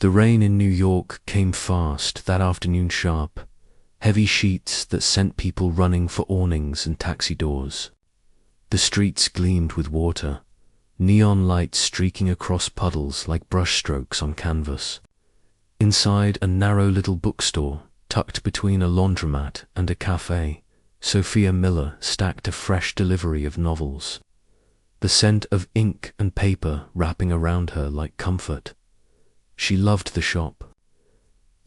The rain in New York came fast that afternoon sharp, heavy sheets that sent people running for awnings and taxi doors. The streets gleamed with water, neon lights streaking across puddles like brushstrokes on canvas. Inside a narrow little bookstore, tucked between a laundromat and a cafe, Sophia Miller stacked a fresh delivery of novels. The scent of ink and paper wrapping around her like comfort. She loved the shop.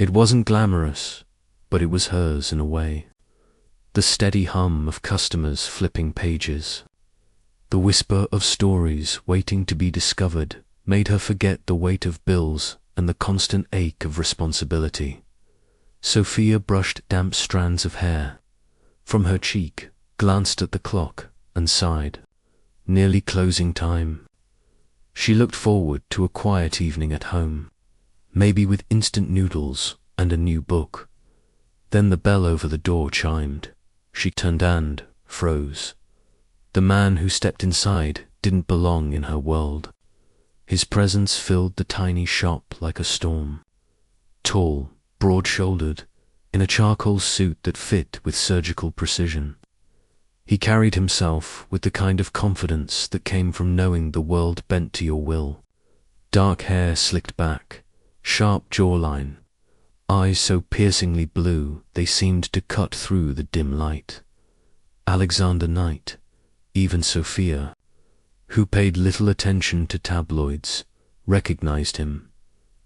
It wasn't glamorous, but it was hers in a way. The steady hum of customers flipping pages. The whisper of stories waiting to be discovered made her forget the weight of bills and the constant ache of responsibility. Sophia brushed damp strands of hair from her cheek, glanced at the clock, and sighed. Nearly closing time. She looked forward to a quiet evening at home, maybe with instant noodles and a new book. Then the bell over the door chimed. She turned and froze. The man who stepped inside didn't belong in her world. His presence filled the tiny shop like a storm. Tall, broad-shouldered, in a charcoal suit that fit with surgical precision. He carried himself with the kind of confidence that came from knowing the world bent to your will. Dark hair slicked back, sharp jawline, eyes so piercingly blue they seemed to cut through the dim light. Alexander Knight, even Sophia, who paid little attention to tabloids, recognized him.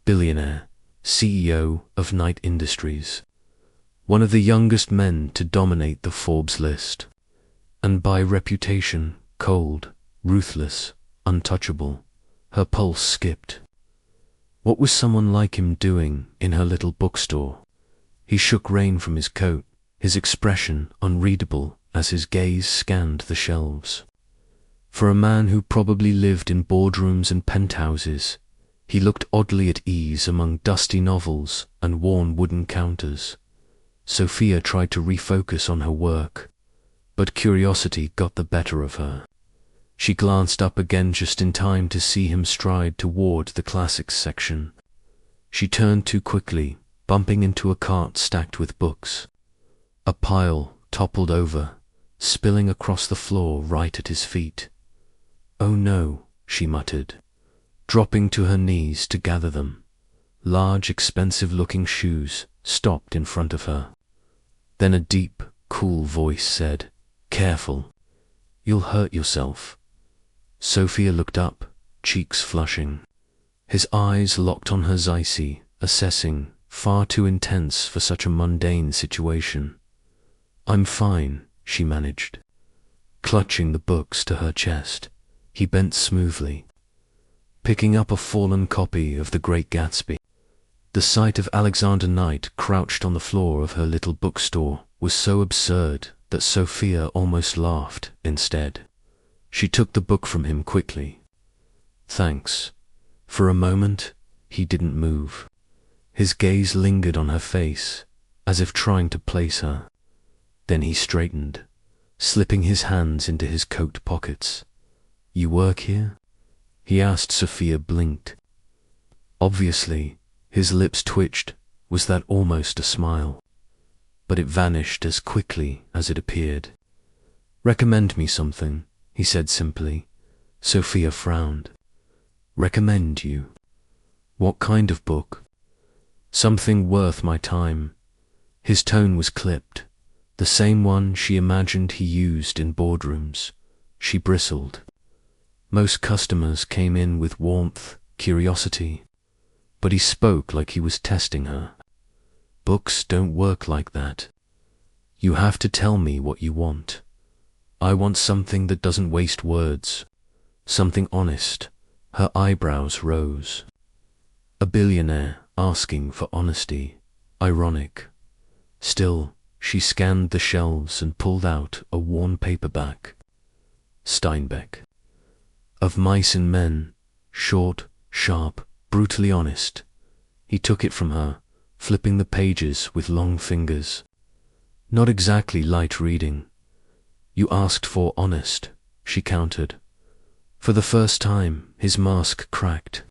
Billionaire, CEO of Knight Industries. One of the youngest men to dominate the Forbes list. And by reputation, cold, ruthless, untouchable. Her pulse skipped. What was someone like him doing in her little bookstore? He shook rain from his coat, his expression unreadable as his gaze scanned the shelves. For a man who probably lived in boardrooms and penthouses, he looked oddly at ease among dusty novels and worn wooden counters. Sophia tried to refocus on her work, but curiosity got the better of her. She glanced up again just in time to see him stride toward the classics section. She turned too quickly, bumping into a cart stacked with books. A pile toppled over, spilling across the floor right at his feet. "Oh no," she muttered, dropping to her knees to gather them. Large, expensive-looking shoes stopped in front of her. Then a deep, cool voice said, "Careful, you'll hurt yourself." Sophia looked up, cheeks flushing. His eyes locked on hers icy, assessing, far too intense for such a mundane situation. "I'm fine," she managed. Clutching the books to her chest, he bent smoothly, picking up a fallen copy of The Great Gatsby. The sight of Alexander Knight crouched on the floor of her little bookstore was so absurd that Sophia almost laughed instead. She took the book from him quickly. "Thanks." For a moment, he didn't move. His gaze lingered on her face, as if trying to place her. Then he straightened, slipping his hands into his coat pockets. "You work here?" he asked. Sophia blinked. Obviously, his lips twitched. Was that almost a smile? But it vanished as quickly as it appeared. "Recommend me something," he said simply. Sophia frowned. "Recommend you? What kind of book?" "Something worth my time." His tone was clipped, the same one she imagined he used in boardrooms. She bristled. Most customers came in with warmth, curiosity, but he spoke like he was testing her. "Books don't work like that. You have to tell me what you want. I want something that doesn't waste words, something honest." Her eyebrows rose. A billionaire asking for honesty. Ironic. Still, she scanned the shelves and pulled out a worn paperback. Steinbeck. Of Mice and Men, short, sharp, brutally honest. He took it from her, flipping the pages with long fingers. Not exactly light reading. "You asked for honest," she countered. For the first time, his mask cracked.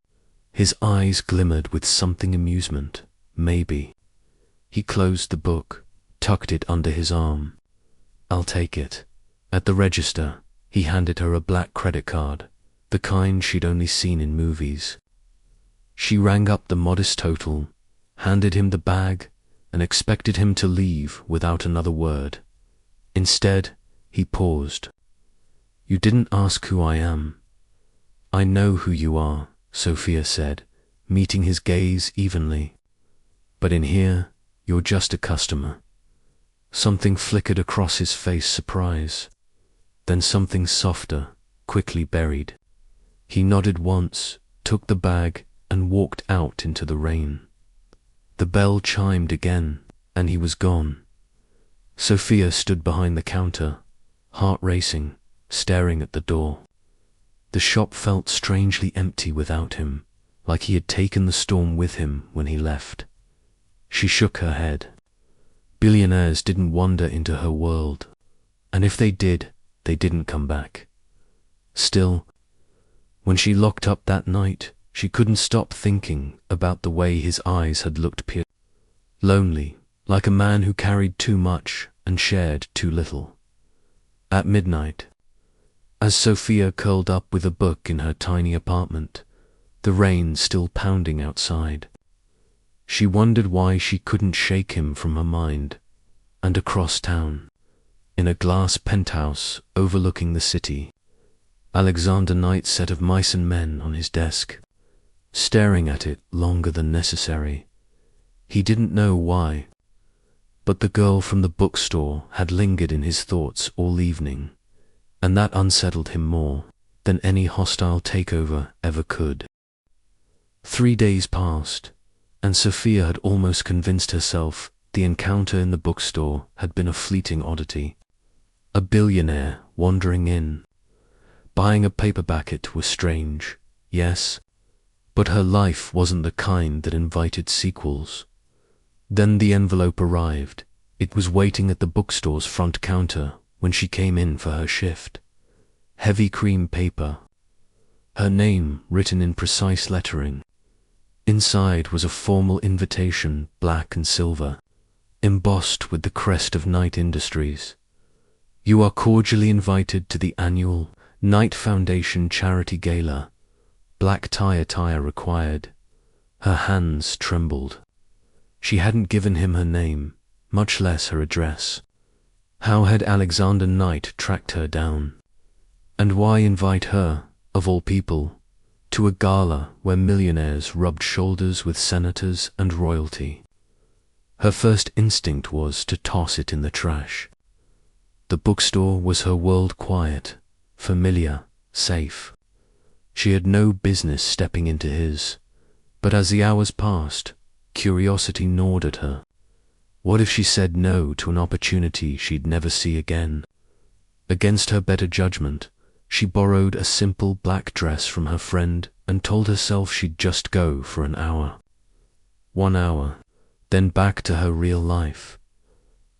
His eyes glimmered with something amusement. Maybe. He closed the book, tucked it under his arm. "I'll take it." At the register, he handed her a black credit card, the kind she'd only seen in movies. She rang up the modest total, handed him the bag, and expected him to leave without another word. Instead, he paused. "You didn't ask who I am." "I know who you are," Sophia said, meeting his gaze evenly. "But in here, you're just a customer." Something flickered across his face, surprise. Then something softer, quickly buried. He nodded once, took the bag, and walked out into the rain. The bell chimed again, and he was gone. Sophia stood behind the counter, heart racing, staring at the door. The shop felt strangely empty without him, like he had taken the storm with him when he left. She shook her head. Billionaires didn't wander into her world, and if they did, they didn't come back. Still, when she locked up that night, she couldn't stop thinking about the way his eyes had looked lonely, like a man who carried too much and shared too little. At midnight, as Sophia curled up with a book in her tiny apartment, the rain still pounding outside, she wondered why she couldn't shake him from her mind. And across town, in a glass penthouse overlooking the city, Alexander Knight's set of mice and men on his desk, staring at it longer than necessary. He didn't know why, but the girl from the bookstore had lingered in his thoughts all evening, and that unsettled him more than any hostile takeover ever could. 3 days passed, and Sophia had almost convinced herself the encounter in the bookstore had been a fleeting oddity. A billionaire wandering in, buying a paperback. It was strange, yes, but her life wasn't the kind that invited sequels. Then the envelope arrived. It was waiting at the bookstore's front counter when she came in for her shift. Heavy cream paper, her name written in precise lettering. Inside was a formal invitation, black and silver, embossed with the crest of Knight Industries. "You are cordially invited to the annual Knight Foundation Charity Gala. Black tie attire required." Her hands trembled. She hadn't given him her name, much less her address. How had Alexander Knight tracked her down? And why invite her, of all people, to a gala where millionaires rubbed shoulders with senators and royalty? Her first instinct was to toss it in the trash. The bookstore was her world, quiet, familiar, safe. She had no business stepping into his, but as the hours passed, curiosity gnawed at her. What if she said no to an opportunity she'd never see again? Against her better judgment, she borrowed a simple black dress from her friend and told herself she'd just go for an hour. 1 hour, then back to her real life.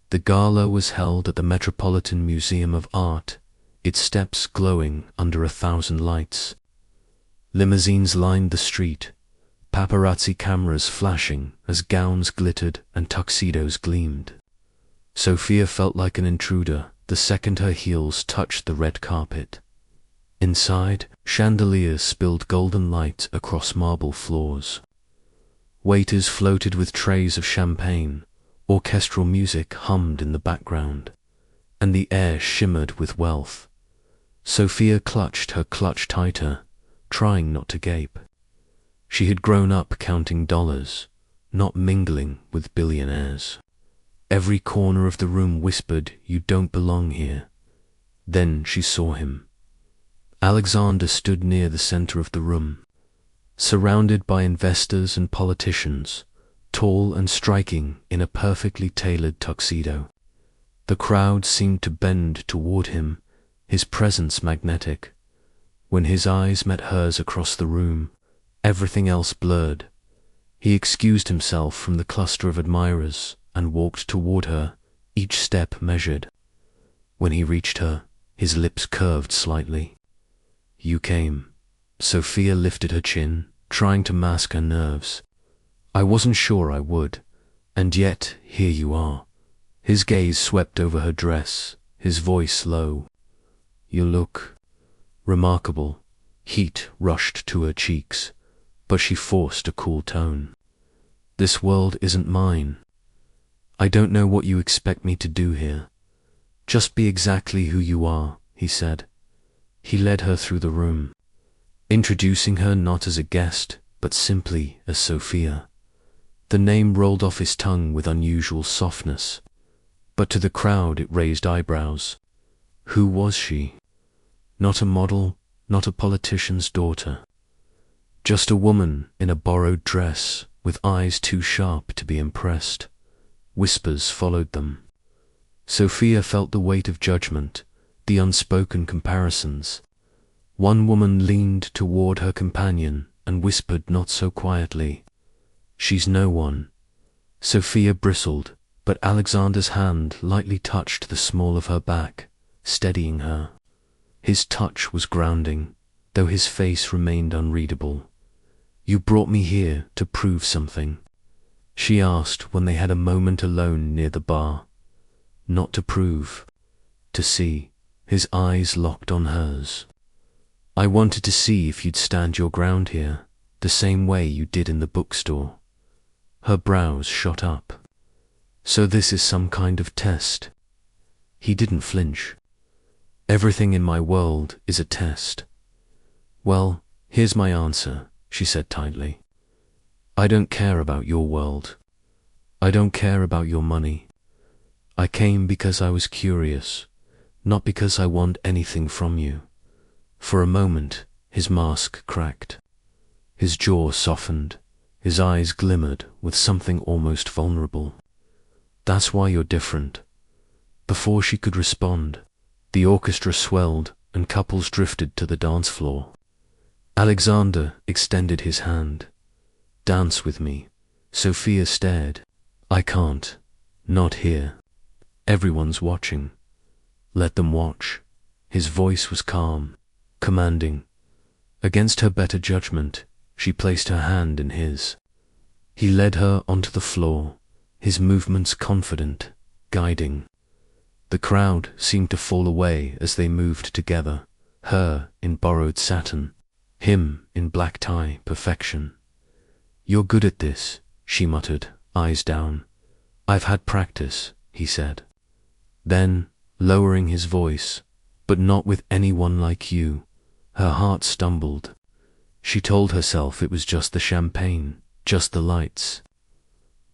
The gala was held at the Metropolitan Museum of Art, its steps glowing under 1,000 lights. Limousines lined the street, paparazzi cameras flashing as gowns glittered and tuxedos gleamed. Sophia felt like an intruder the second her heels touched the red carpet. Inside, chandeliers spilled golden light across marble floors. Waiters floated with trays of champagne, orchestral music hummed in the background, and the air shimmered with wealth. Sophia clutched her clutch tighter, trying not to gape. She had grown up counting dollars, not mingling with billionaires. Every corner of the room whispered, "You don't belong here." Then she saw him. Alexander stood near the center of the room, surrounded by investors and politicians, tall and striking in a perfectly tailored tuxedo. The crowd seemed to bend toward him, his presence magnetic. When his eyes met hers across the room, everything else blurred. He excused himself from the cluster of admirers and walked toward her, each step measured. When he reached her, his lips curved slightly. "You came." Sophia lifted her chin, trying to mask her nerves. I wasn't sure I would, and yet here you are. His gaze swept over her dress, his voice low. You look remarkable. Heat rushed to her cheeks, but she forced a cool tone. This world isn't mine. I don't know what you expect me to do here. Just be exactly who you are, he said. He led her through the room, introducing her not as a guest, but simply as Sophia. The name rolled off his tongue with unusual softness, but to the crowd it raised eyebrows. Who was she? Not a model, not a politician's daughter. Just a woman in a borrowed dress, with eyes too sharp to be impressed. Whispers followed them. Sophia felt the weight of judgment, the unspoken comparisons. One woman leaned toward her companion and whispered not so quietly, "She's no one." Sophia bristled, but Alexander's hand lightly touched the small of her back, steadying her. His touch was grounding, though his face remained unreadable. "You brought me here to prove something?" she asked when they had a moment alone near the bar. "Not to prove, to see." His eyes locked on hers. "I wanted to see if you'd stand your ground here, the same way you did in the bookstore." Her brows shot up. "So this is some kind of test?" He didn't flinch. "Everything in my world is a test." "Well, here's my answer," she said tightly. "I don't care about your world. I don't care about your money. I came because I was curious, not because I want anything from you." For a moment, his mask cracked. His jaw softened, his eyes glimmered with something almost vulnerable. "That's why you're different." Before she could respond, the orchestra swelled and couples drifted to the dance floor. Alexander extended his hand. "Dance with me." Sophia stared. "I can't. Not here. Everyone's watching." "Let them watch." His voice was calm, commanding. Against her better judgment, she placed her hand in his. He led her onto the floor, his movements confident, guiding. The crowd seemed to fall away as they moved together, her in borrowed satin, him in black tie perfection. "You're good at this," she muttered, eyes down. "I've had practice," he said. Then, lowering his voice, "But not with anyone like you." Her heart stumbled. She told herself it was just the champagne, just the lights.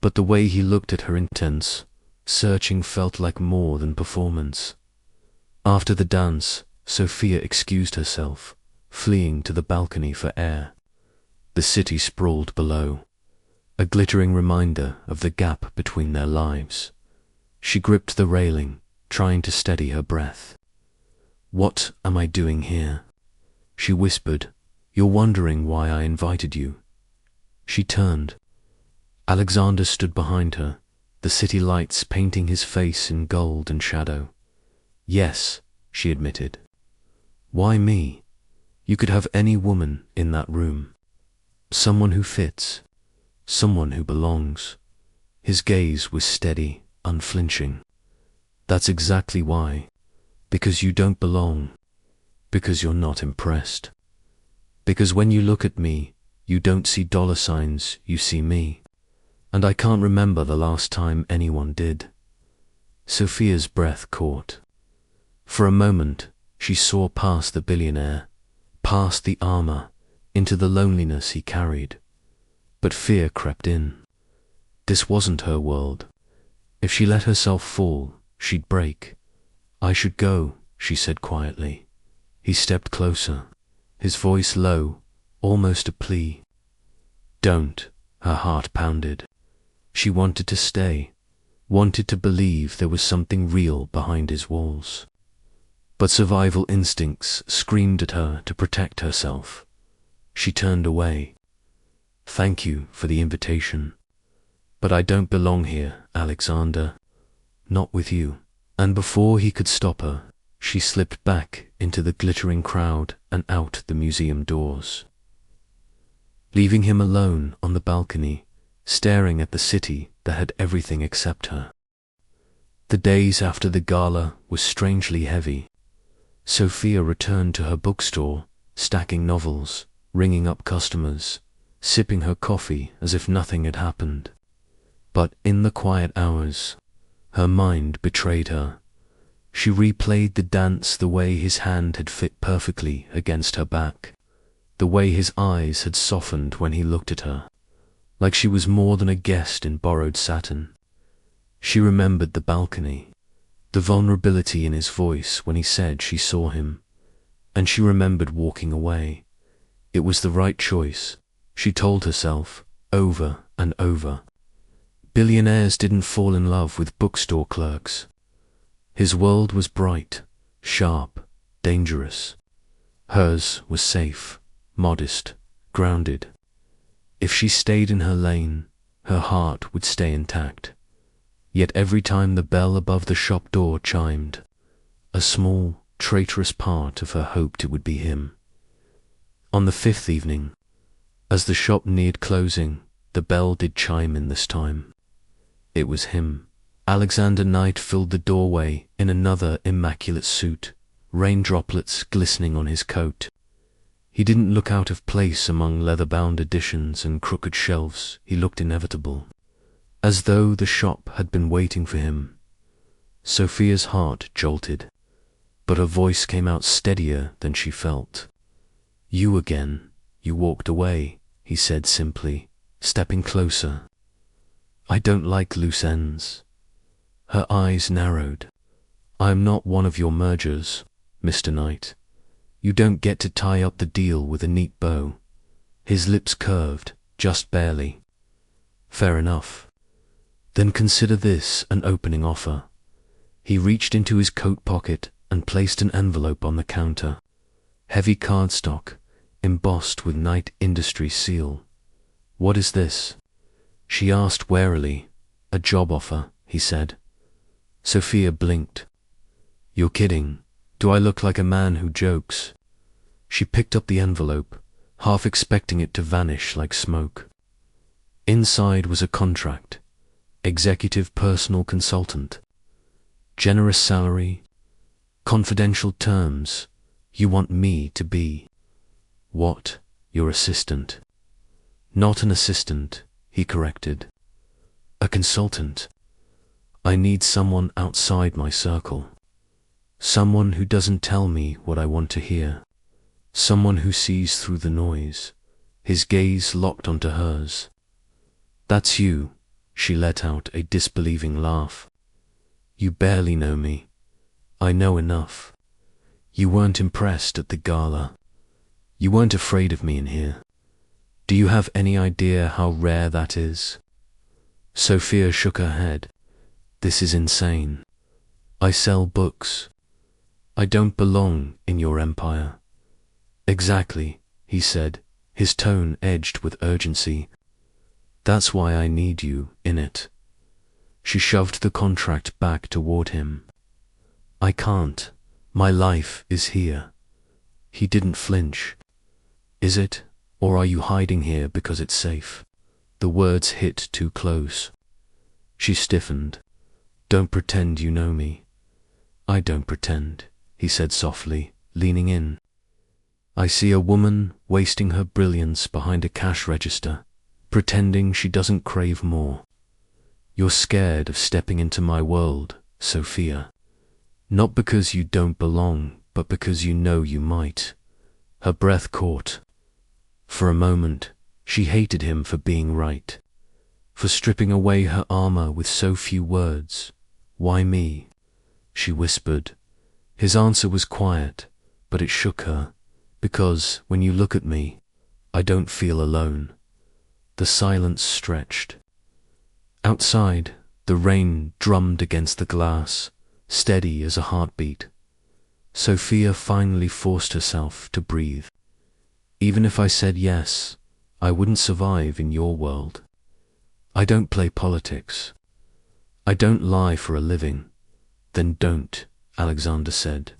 But the way he looked at her intense, searching felt like more than performance. After the dance, Sophia excused herself, fleeing to the balcony for air. The city sprawled below, a glittering reminder of the gap between their lives. She gripped the railing, trying to steady her breath. "What am I doing here?" she whispered. "You're wondering why I invited you." She turned. Alexander stood behind her, the city lights painting his face in gold and shadow. "Yes," she admitted. "Why me? You could have any woman in that room. Someone who fits, someone who belongs." His gaze was steady, unflinching. "That's exactly why. Because you don't belong. Because you're not impressed. Because when you look at me, you don't see dollar signs, you see me. And I can't remember the last time anyone did." Sophia's breath caught. For a moment, she saw past the billionaire, past the armor, into the loneliness he carried. But fear crept in. This wasn't her world. If she let herself fall, she'd break. "I should go," she said quietly. He stepped closer, his voice low, almost a plea. "Don't," her heart pounded. She wanted to stay, wanted to believe there was something real behind his walls. But survival instincts screamed at her to protect herself. She turned away. "Thank you for the invitation. But I don't belong here, Alexander. Not with you." And before he could stop her, she slipped back into the glittering crowd and out the museum doors. leaving him alone on the balcony, staring at the city that had everything except her. The days after the gala were strangely heavy. Sophia returned to her bookstore, stacking novels, ringing up customers, sipping her coffee as if nothing had happened. But in the quiet hours, her mind betrayed her. She replayed the dance the way his hand had fit perfectly against her back, the way his eyes had softened when he looked at her, like she was more than a guest in borrowed satin. She remembered the balcony, the vulnerability in his voice when he said she saw him, and she remembered walking away. It was the right choice, she told herself, over and over. Billionaires didn't fall in love with bookstore clerks. His world was bright, sharp, dangerous. Hers was safe, modest, grounded. If she stayed in her lane, her heart would stay intact. Yet every time the bell above the shop door chimed, a small, traitorous part of her hoped it would be him. On the fifth evening, as the shop neared closing, the bell did chime in this time. It was him. Alexander Knight filled the doorway in another immaculate suit, rain droplets glistening on his coat. He didn't look out of place among leather-bound editions and crooked shelves. He looked inevitable, as though the shop had been waiting for him. Sophia's heart jolted, but her voice came out steadier than she felt. "You again. You walked away," he said simply, stepping closer. "I don't like loose ends." Her eyes narrowed. "I am not one of your mergers, Mr. Knight. You don't get to tie up the deal with a neat bow." His lips curved, just barely. "Fair enough. Then consider this an opening offer." He reached into his coat pocket and placed an envelope on the counter. Heavy cardstock, embossed with Knight Industries seal. "What is this?" she asked warily. "A job offer," he said. Sophia blinked. "You're kidding. Do I look like a man who jokes?" She picked up the envelope, half expecting it to vanish like smoke. Inside was a contract. Executive personal consultant. Generous salary. Confidential terms. You want me to be. What? Your assistant? Not an assistant, he corrected. A consultant. I need someone outside my circle. Someone who doesn't tell me what I want to hear. Someone who sees through the noise. His gaze locked onto hers. "That's you," she let out a disbelieving laugh. "You barely know me. I know enough. You weren't impressed at the gala. You weren't afraid of me in here. Do you have any idea how rare that is?" Sophia shook her head. "This is insane. I sell books. I don't belong in your empire." "Exactly," he said, his tone edged with urgency. "That's why I need you in it." She shoved the contract back toward him. "I can't. My life is here." He didn't flinch. "Is it? Or are you hiding here because it's safe?" The words hit too close. She stiffened. "Don't pretend you know me." "I don't pretend," he said softly, leaning in. "I see a woman wasting her brilliance behind a cash register, pretending she doesn't crave more. You're scared of stepping into my world, Sophia. Not because you don't belong, but because you know you might." Her breath caught. For a moment, she hated him for being right, for stripping away her armor with so few words. "Why me?" she whispered. His answer was quiet, but it shook her. "Because when you look at me, I don't feel alone." The silence stretched. Outside, the rain drummed against the glass, steady as a heartbeat. Sophia finally forced herself to breathe. "Even if I said yes, I wouldn't survive in your world. I don't play politics. I don't lie for a living." "Then don't," Alexander said.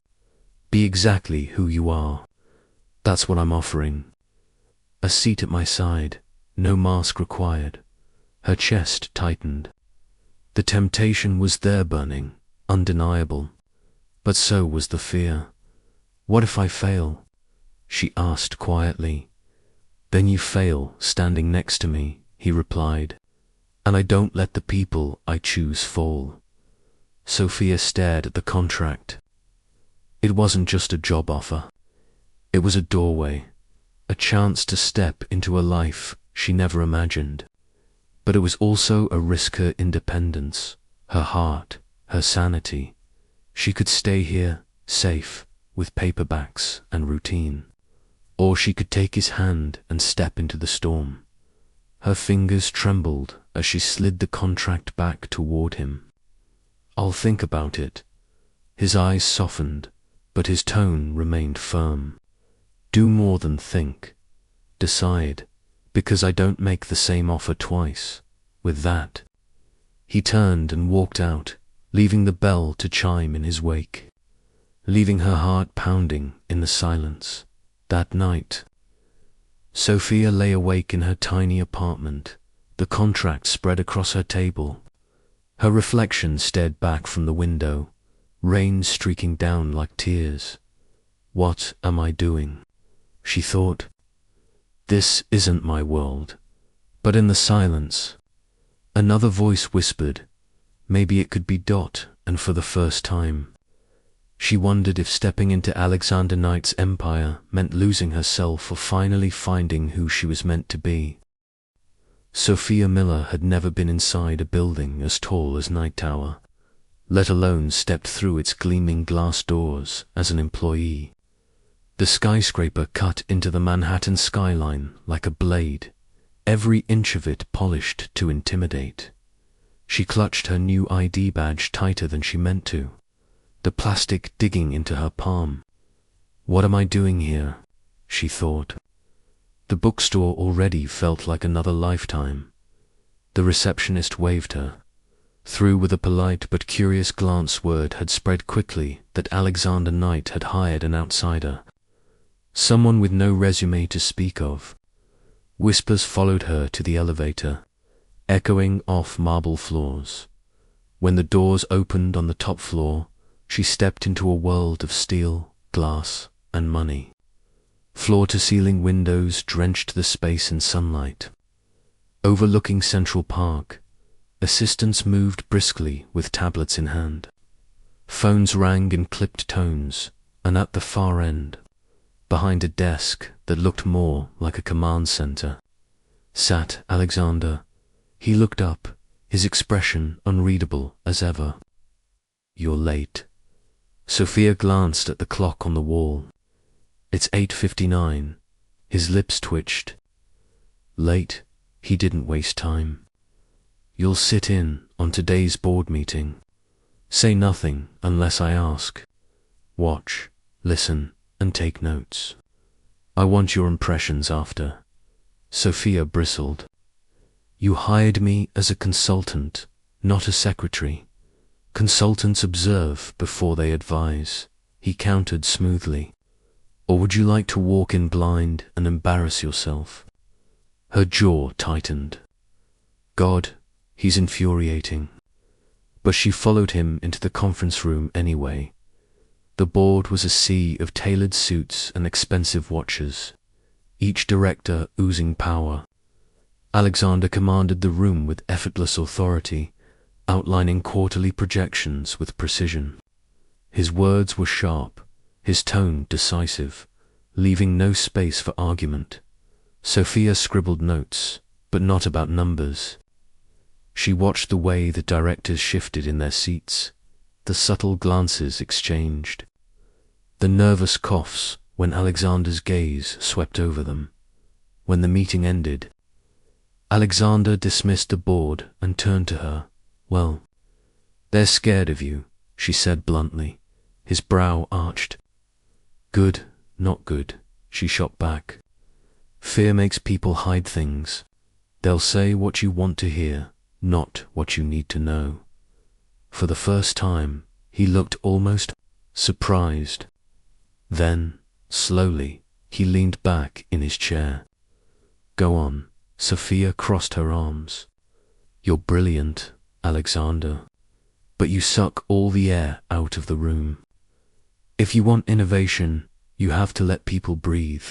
"Be exactly who you are. That's what I'm offering." A seat at my side, no mask required. Her chest tightened. The temptation was there burning, undeniable. But so was the fear. What if I fail? She asked quietly. Then you fail standing next to me, he replied. And I don't let the people I choose fall. Sophia stared at the contract. It wasn't just a job offer. It was a doorway, a chance to step into a life she never imagined. But it was also a risk her independence, her heart, her sanity. She could stay here, safe, with paperbacks and routine. Or she could take his hand and step into the storm. Her fingers trembled as she slid the contract back toward him. I'll think about it. His eyes softened, but his tone remained firm. Do more than think. Decide, because I don't make the same offer twice. With that, he turned and walked out, leaving the bell to chime in his wake, leaving her heart pounding in the silence. That night, Sophia lay awake in her tiny apartment, the contract spread across her table. Her reflection stared back from the window, rain streaking down like tears. What am I doing? She thought. This isn't my world. But in the silence, another voice whispered, maybe it could be Dot, and for the first time. She wondered if stepping into Alexander Knight's empire meant losing herself or finally finding who she was meant to be. Sophia Miller had never been inside a building as tall as Knight Tower, let alone stepped through its gleaming glass doors as an employee. The skyscraper cut into the Manhattan skyline like a blade, every inch of it polished to intimidate. She clutched her new ID badge tighter than she meant to, the plastic digging into her palm. What am I doing here? She thought. The bookstore already felt like another lifetime. The receptionist waved her. Through with a polite but curious glance, word had spread quickly that Alexander Knight had hired an outsider, someone with no resume to speak of. Whispers followed her to the elevator, echoing off marble floors. When the doors opened on the top floor, she stepped into a world of steel, glass, and money. Floor-to-ceiling windows drenched the space in sunlight. Overlooking Central Park, assistants moved briskly with tablets in hand. Phones rang in clipped tones, and at the far end, behind a desk that looked more like a command center, sat Alexander. He looked up, his expression unreadable as ever. You're late. Sophia glanced at the clock on the wall. It's 8:59. His lips twitched. Late? He didn't waste time. You'll sit in on today's board meeting. Say nothing unless I ask. Watch, listen, and take notes. I want your impressions after. Sophia bristled. You hired me as a consultant, not a secretary. Consultants observe before they advise, he countered smoothly. Or would you like to walk in blind and embarrass yourself? Her jaw tightened. God, he's infuriating. But she followed him into the conference room anyway. The board was a sea of tailored suits and expensive watches, each director oozing power. Alexander commanded the room with effortless authority, outlining quarterly projections with precision. His words were sharp, his tone decisive, leaving no space for argument. Sophia scribbled notes, but not about numbers. She watched the way the directors shifted in their seats, the subtle glances exchanged, the nervous coughs when Alexander's gaze swept over them. When the meeting ended, Alexander dismissed the board and turned to her. Well, they're scared of you, she said bluntly, his brow arched. Good, not good, she shot back. Fear makes people hide things. They'll say what you want to hear, not what you need to know. For the first time, he looked almost surprised. Then, slowly, he leaned back in his chair. Go on. Sophia crossed her arms. You're brilliant, Alexander, but you suck all the air out of the room. If you want innovation, you have to let people breathe.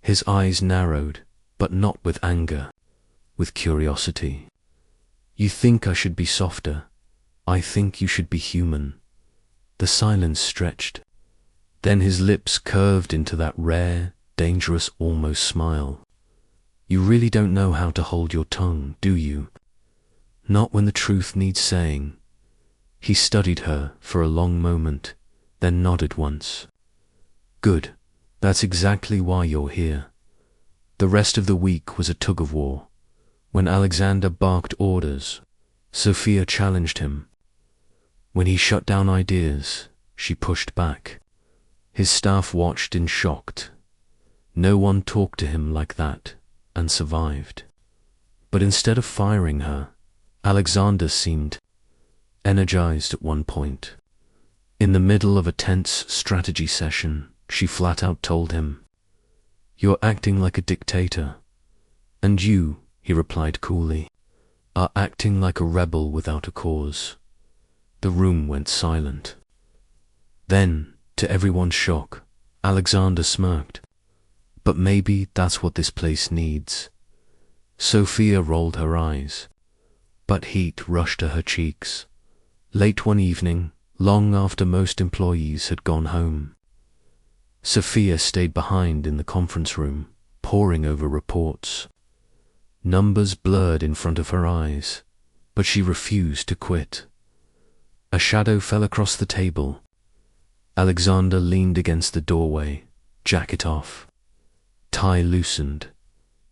His eyes narrowed, but not with anger, with curiosity. You think I should be softer. I think you should be human. The silence stretched. Then his lips curved into that rare, dangerous almost smile. You really don't know how to hold your tongue, do you? Not when the truth needs saying. He studied her for a long moment, then nodded once. Good. That's exactly why you're here. The rest of the week was a tug-of-war. When Alexander barked orders, Sophia challenged him. When he shut down ideas, she pushed back. His staff watched in shock. No one talked to him like that, and survived. But instead of firing her, Alexander seemed energized at one point. In the middle of a tense strategy session, she flat out told him, "You're acting like a dictator." "And you," he replied coolly, "are acting like a rebel without a cause." The room went silent. Then, to everyone's shock, Alexander smirked. "But maybe that's what this place needs." Sophia rolled her eyes, but heat rushed to her cheeks. Late one evening, long after most employees had gone home, Sophia stayed behind in the conference room, poring over reports. Numbers blurred in front of her eyes, but she refused to quit. A shadow fell across the table. Alexander leaned against the doorway, jacket off, tie loosened.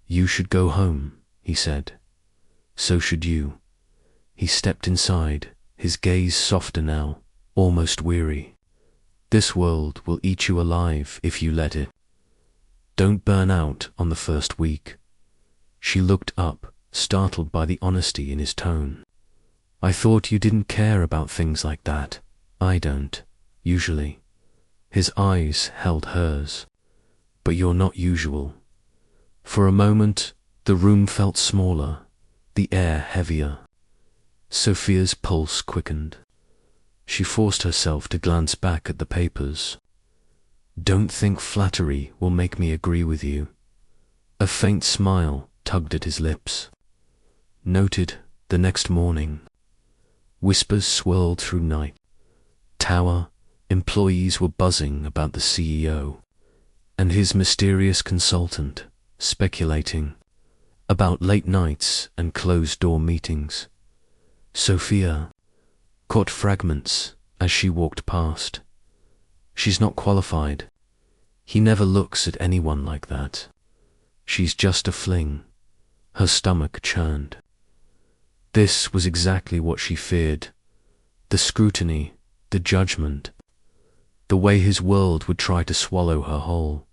"You should go home," he said. "So should you." He stepped inside, his gaze softer now, almost weary. "This world will eat you alive if you let it. Don't burn out on the first week." She looked up, startled by the honesty in his tone. "I thought you didn't care about things like that." "I don't, usually." His eyes held hers. "But you're not usual." For a moment, the room felt smaller, the air heavier. Sophia's pulse quickened. She forced herself to glance back at the papers. "Don't think flattery will make me agree with you." A faint smile tugged at his lips. Noted the next morning. Whispers swirled through night. Tower employees were buzzing about the CEO and his mysterious consultant, speculating about late nights and closed-door meetings. Sophia caught fragments as she walked past. "She's not qualified. He never looks at anyone like that. She's just a fling." Her stomach churned. This was exactly what she feared. The scrutiny, the judgment, the way his world would try to swallow her whole.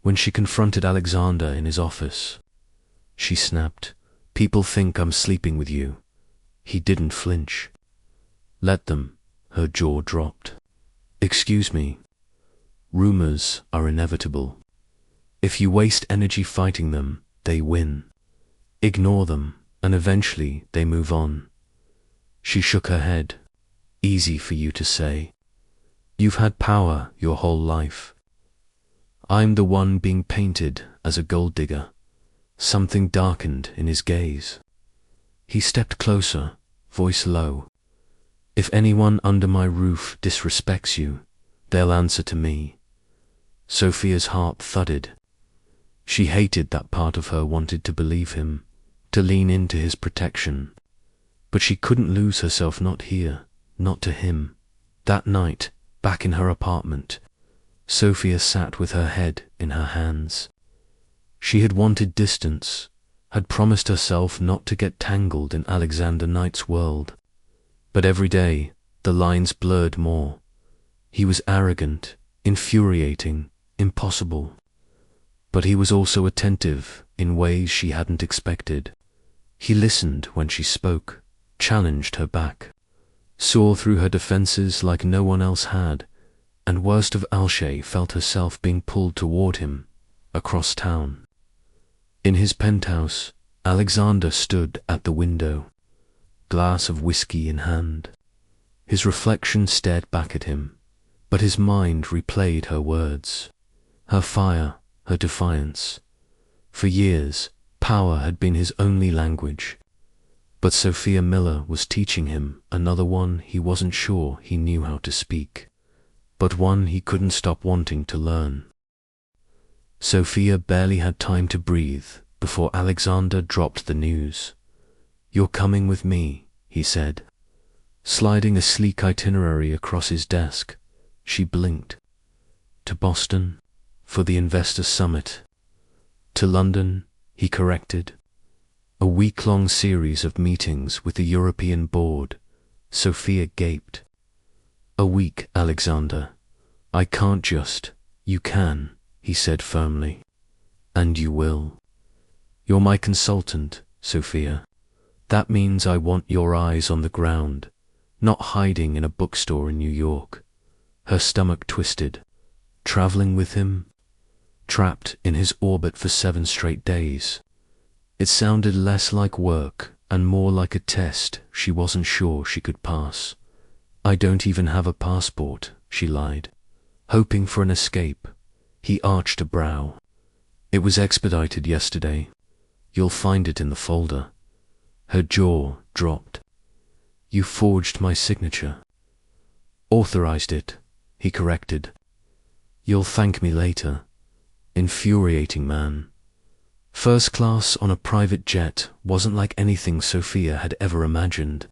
When she confronted Alexander in his office, she snapped, "People think I'm sleeping with you." He didn't flinch. "Let them." Her jaw dropped. "Excuse me. Rumors are inevitable. If you waste energy fighting them, they win. Ignore them, and eventually they move on." She shook her head. "Easy for you to say. You've had power your whole life. I'm the one being painted as a gold digger." Something darkened in his gaze. He stepped closer, voice low. "If anyone under my roof disrespects you, they'll answer to me." Sophia's heart thudded. She hated that part of her wanted to believe him, to lean into his protection. But she couldn't lose herself, not here, not to him. That night, back in her apartment, Sophia sat with her head in her hands. She had wanted distance, had promised herself not to get tangled in Alexander Knight's world. But every day, the lines blurred more. He was arrogant, infuriating, impossible. But he was also attentive in ways she hadn't expected. He listened when she spoke, challenged her back, saw through her defenses like no one else had, and worst of Alshay felt herself being pulled toward him, across town. In his penthouse, Alexander stood at the window, glass of whiskey in hand. His reflection stared back at him, but his mind replayed her words, her fire, her defiance. For years, power had been his only language, but Sophia Miller was teaching him another one he wasn't sure he knew how to speak, but one he couldn't stop wanting to learn. Sophia barely had time to breathe before Alexander dropped the news. "You're coming with me," he said. Sliding a sleek itinerary across his desk, she blinked. "To Boston, for the investor summit." "To London," he corrected. "A week-long series of meetings with the European board." Sophia gaped. "A week, Alexander. I can't just." "You can," he said firmly. "And you will. You're my consultant, Sophia. That means I want your eyes on the ground, not hiding in a bookstore in New York." Her stomach twisted. Traveling with him? Trapped in his orbit for 7 straight days? It sounded less like work and more like a test she wasn't sure she could pass. "I don't even have a passport," she lied, hoping for an escape. He arched a brow. "It was expedited yesterday. You'll find it in the folder." Her jaw dropped. "You forged my signature." "Authorized it," he corrected. "You'll thank me later." Infuriating man. First class on a private jet wasn't like anything Sophia had ever imagined.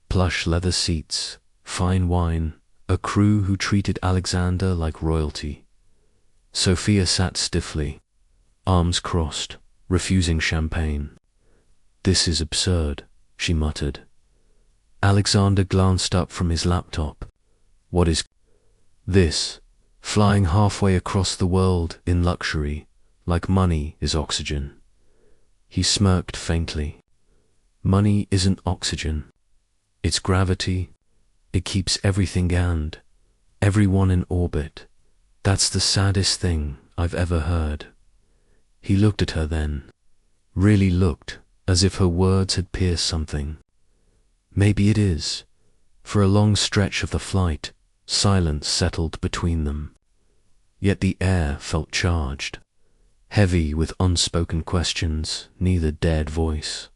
Plush leather seats, fine wine, a crew who treated Alexander like royalty. Sophia sat stiffly, arms crossed, refusing champagne. "This is absurd," she muttered. Alexander glanced up from his laptop. "What is this? Flying halfway across the world in luxury, like money is oxygen." He smirked faintly. "Money isn't oxygen. It's gravity. It keeps everything and everyone in orbit. That's the saddest thing I've ever heard." He looked at her then, really looked, as if her words had pierced something. "Maybe it is." For a long stretch of the flight, silence settled between them. Yet the air felt charged, heavy with unspoken questions neither dared voice.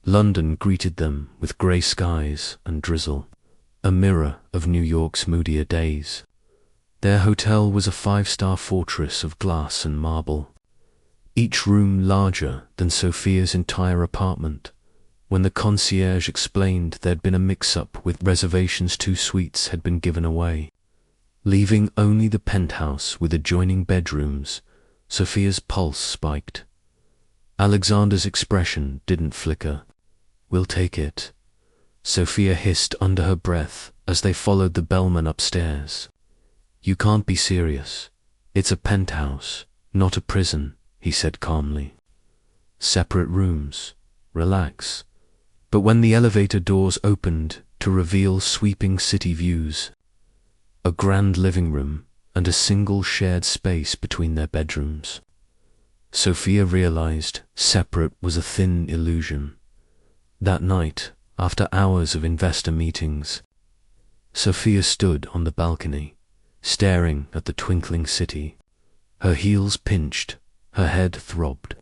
London greeted them with grey skies and drizzle, a mirror of New York's moodier days. Their hotel was a 5-star fortress of glass and marble, each room larger than Sophia's entire apartment. When the concierge explained there'd been a mix-up with reservations, 2 suites had been given away, leaving only the penthouse with adjoining bedrooms, Sophia's pulse spiked. Alexander's expression didn't flicker. "We'll take it," Sophia hissed under her breath as they followed the bellman upstairs. "You can't be serious. It's a penthouse, not a prison," he said calmly. "Separate rooms. Relax." But when the elevator doors opened to reveal sweeping city views, a grand living room and a single shared space between their bedrooms, Sophia realized separate was a thin illusion. That night, after hours of investor meetings, Sophia stood on the balcony, staring at the twinkling city. Her heels pinched, her head throbbed,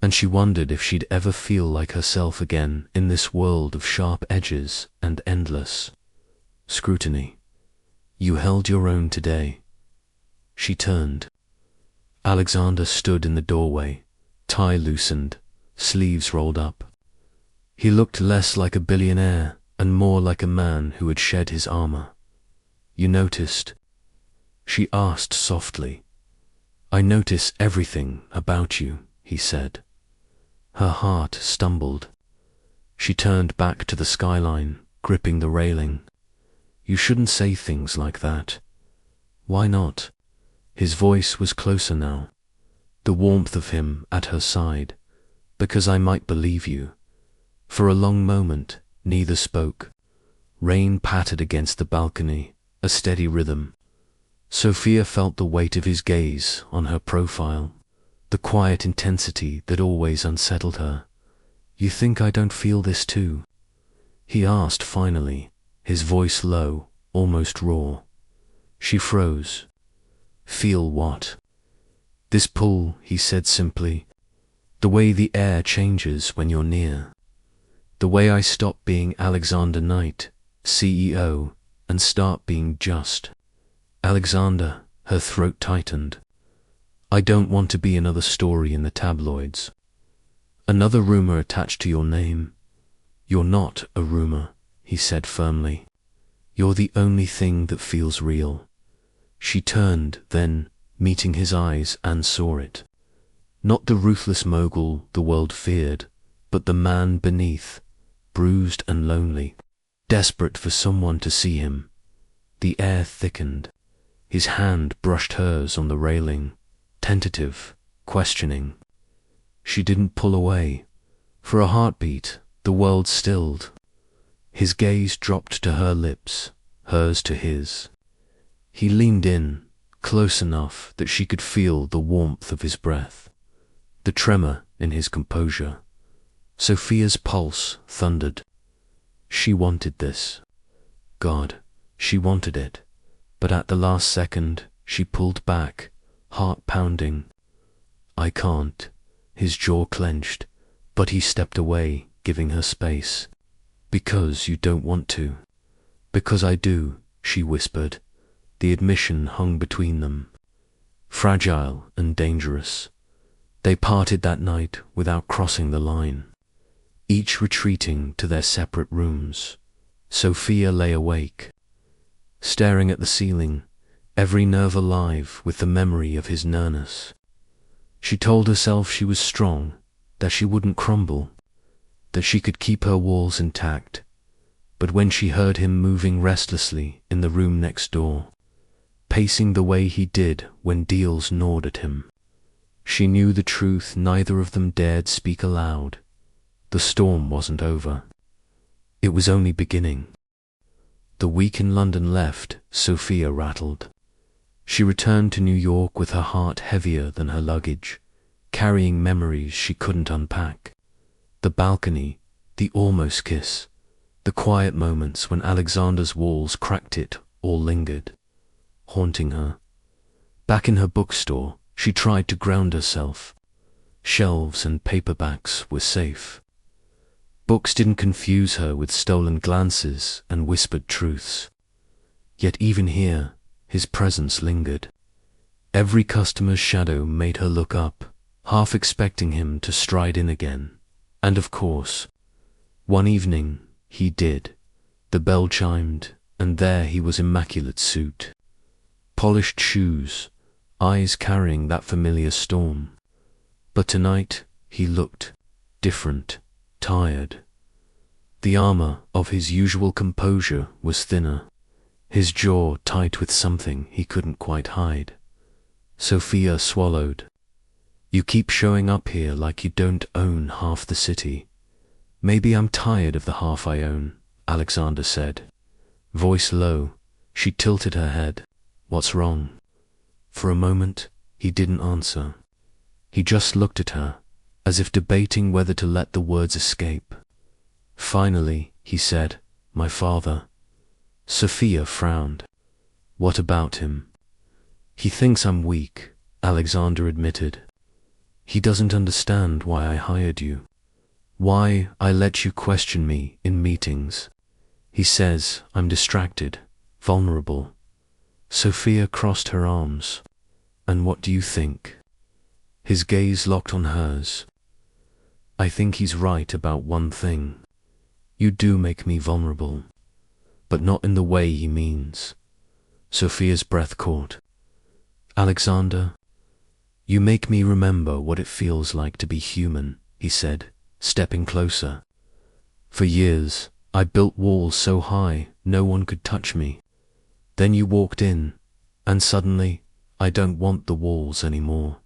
and she wondered if she'd ever feel like herself again in this world of sharp edges and endless scrutiny. "You held your own today." She turned. Alexander stood in the doorway, tie loosened, sleeves rolled up. He looked less like a billionaire and more like a man who had shed his armor. "You noticed?" She asked softly. "I notice everything about you," he said. Her heart stumbled. She turned back to the skyline, gripping the railing. "You shouldn't say things like that." "Why not?" His voice was closer now, the warmth of him at her side. "Because I might believe you." For a long moment, neither spoke. Rain pattered against the balcony, a steady rhythm. Sophia felt the weight of his gaze on her profile, the quiet intensity that always unsettled her. "You think I don't feel this too?" he asked finally, his voice low, almost raw. She froze. "Feel what?" "This pull," he said simply. "The way the air changes when you're near. The way I stop being Alexander Knight, CEO, and start being just Alexander." Her throat tightened. "I don't want to be another story in the tabloids. Another rumor attached to your name." "You're not a rumor," he said firmly. "You're the only thing that feels real." She turned, then, meeting his eyes, and saw it. Not the ruthless mogul the world feared, but the man beneath, bruised and lonely, desperate for someone to see him. The air thickened. His hand brushed hers on the railing, tentative, questioning. She didn't pull away. For a heartbeat, the world stilled. His gaze dropped to her lips, hers to his. He leaned in, close enough that she could feel the warmth of his breath, the tremor in his composure. Sophia's pulse thundered. She wanted this. God, she wanted it. But at the last second, she pulled back, heart pounding. "I can't." His jaw clenched, but he stepped away, giving her space. "Because you don't want to." "Because I do," she whispered. The admission hung between them, fragile and dangerous. They parted that night without crossing the line, each retreating to their separate rooms. Sophia lay awake, staring at the ceiling, every nerve alive with the memory of his nearness. She told herself she was strong, that she wouldn't crumble, that she could keep her walls intact. But when she heard him moving restlessly in the room next door, pacing the way he did when deals gnawed at him, she knew the truth neither of them dared speak aloud. The storm wasn't over. It was only beginning. The week in London left, Sophia rattled. She returned to New York with her heart heavier than her luggage, carrying memories she couldn't unpack. The balcony, the almost kiss, the quiet moments when Alexander's walls cracked it all lingered, haunting her. Back in her bookstore, she tried to ground herself. Shelves and paperbacks were safe. Books didn't confuse her with stolen glances and whispered truths. Yet even here, his presence lingered. Every customer's shadow made her look up, half expecting him to stride in again. And of course, one evening, he did. The bell chimed, and there he was, immaculate suit, polished shoes, eyes carrying that familiar storm. But tonight, he looked different, tired. The armor of his usual composure was thinner, his jaw tight with something he couldn't quite hide. Sophia swallowed. "You keep showing up here like you don't own half the city." "Maybe I'm tired of the half I own," Alexander said. Voice low, she tilted her head. "What's wrong?" For a moment, he didn't answer. He just looked at her, as if debating whether to let the words escape. Finally, he said, "My father." Sophia frowned. "What about him?" "He thinks I'm weak," Alexander admitted. "He doesn't understand why I hired you, why I let you question me in meetings. He says I'm distracted, vulnerable." Sophia crossed her arms. "And what do you think?" His gaze locked on hers. "I think he's right about one thing. You do make me vulnerable, but not in the way he means." Sophia's breath caught. "Alexander, you make me remember what it feels like to be human," he said, stepping closer. "For years, I built walls so high no one could touch me. Then you walked in, and suddenly, I don't want the walls anymore."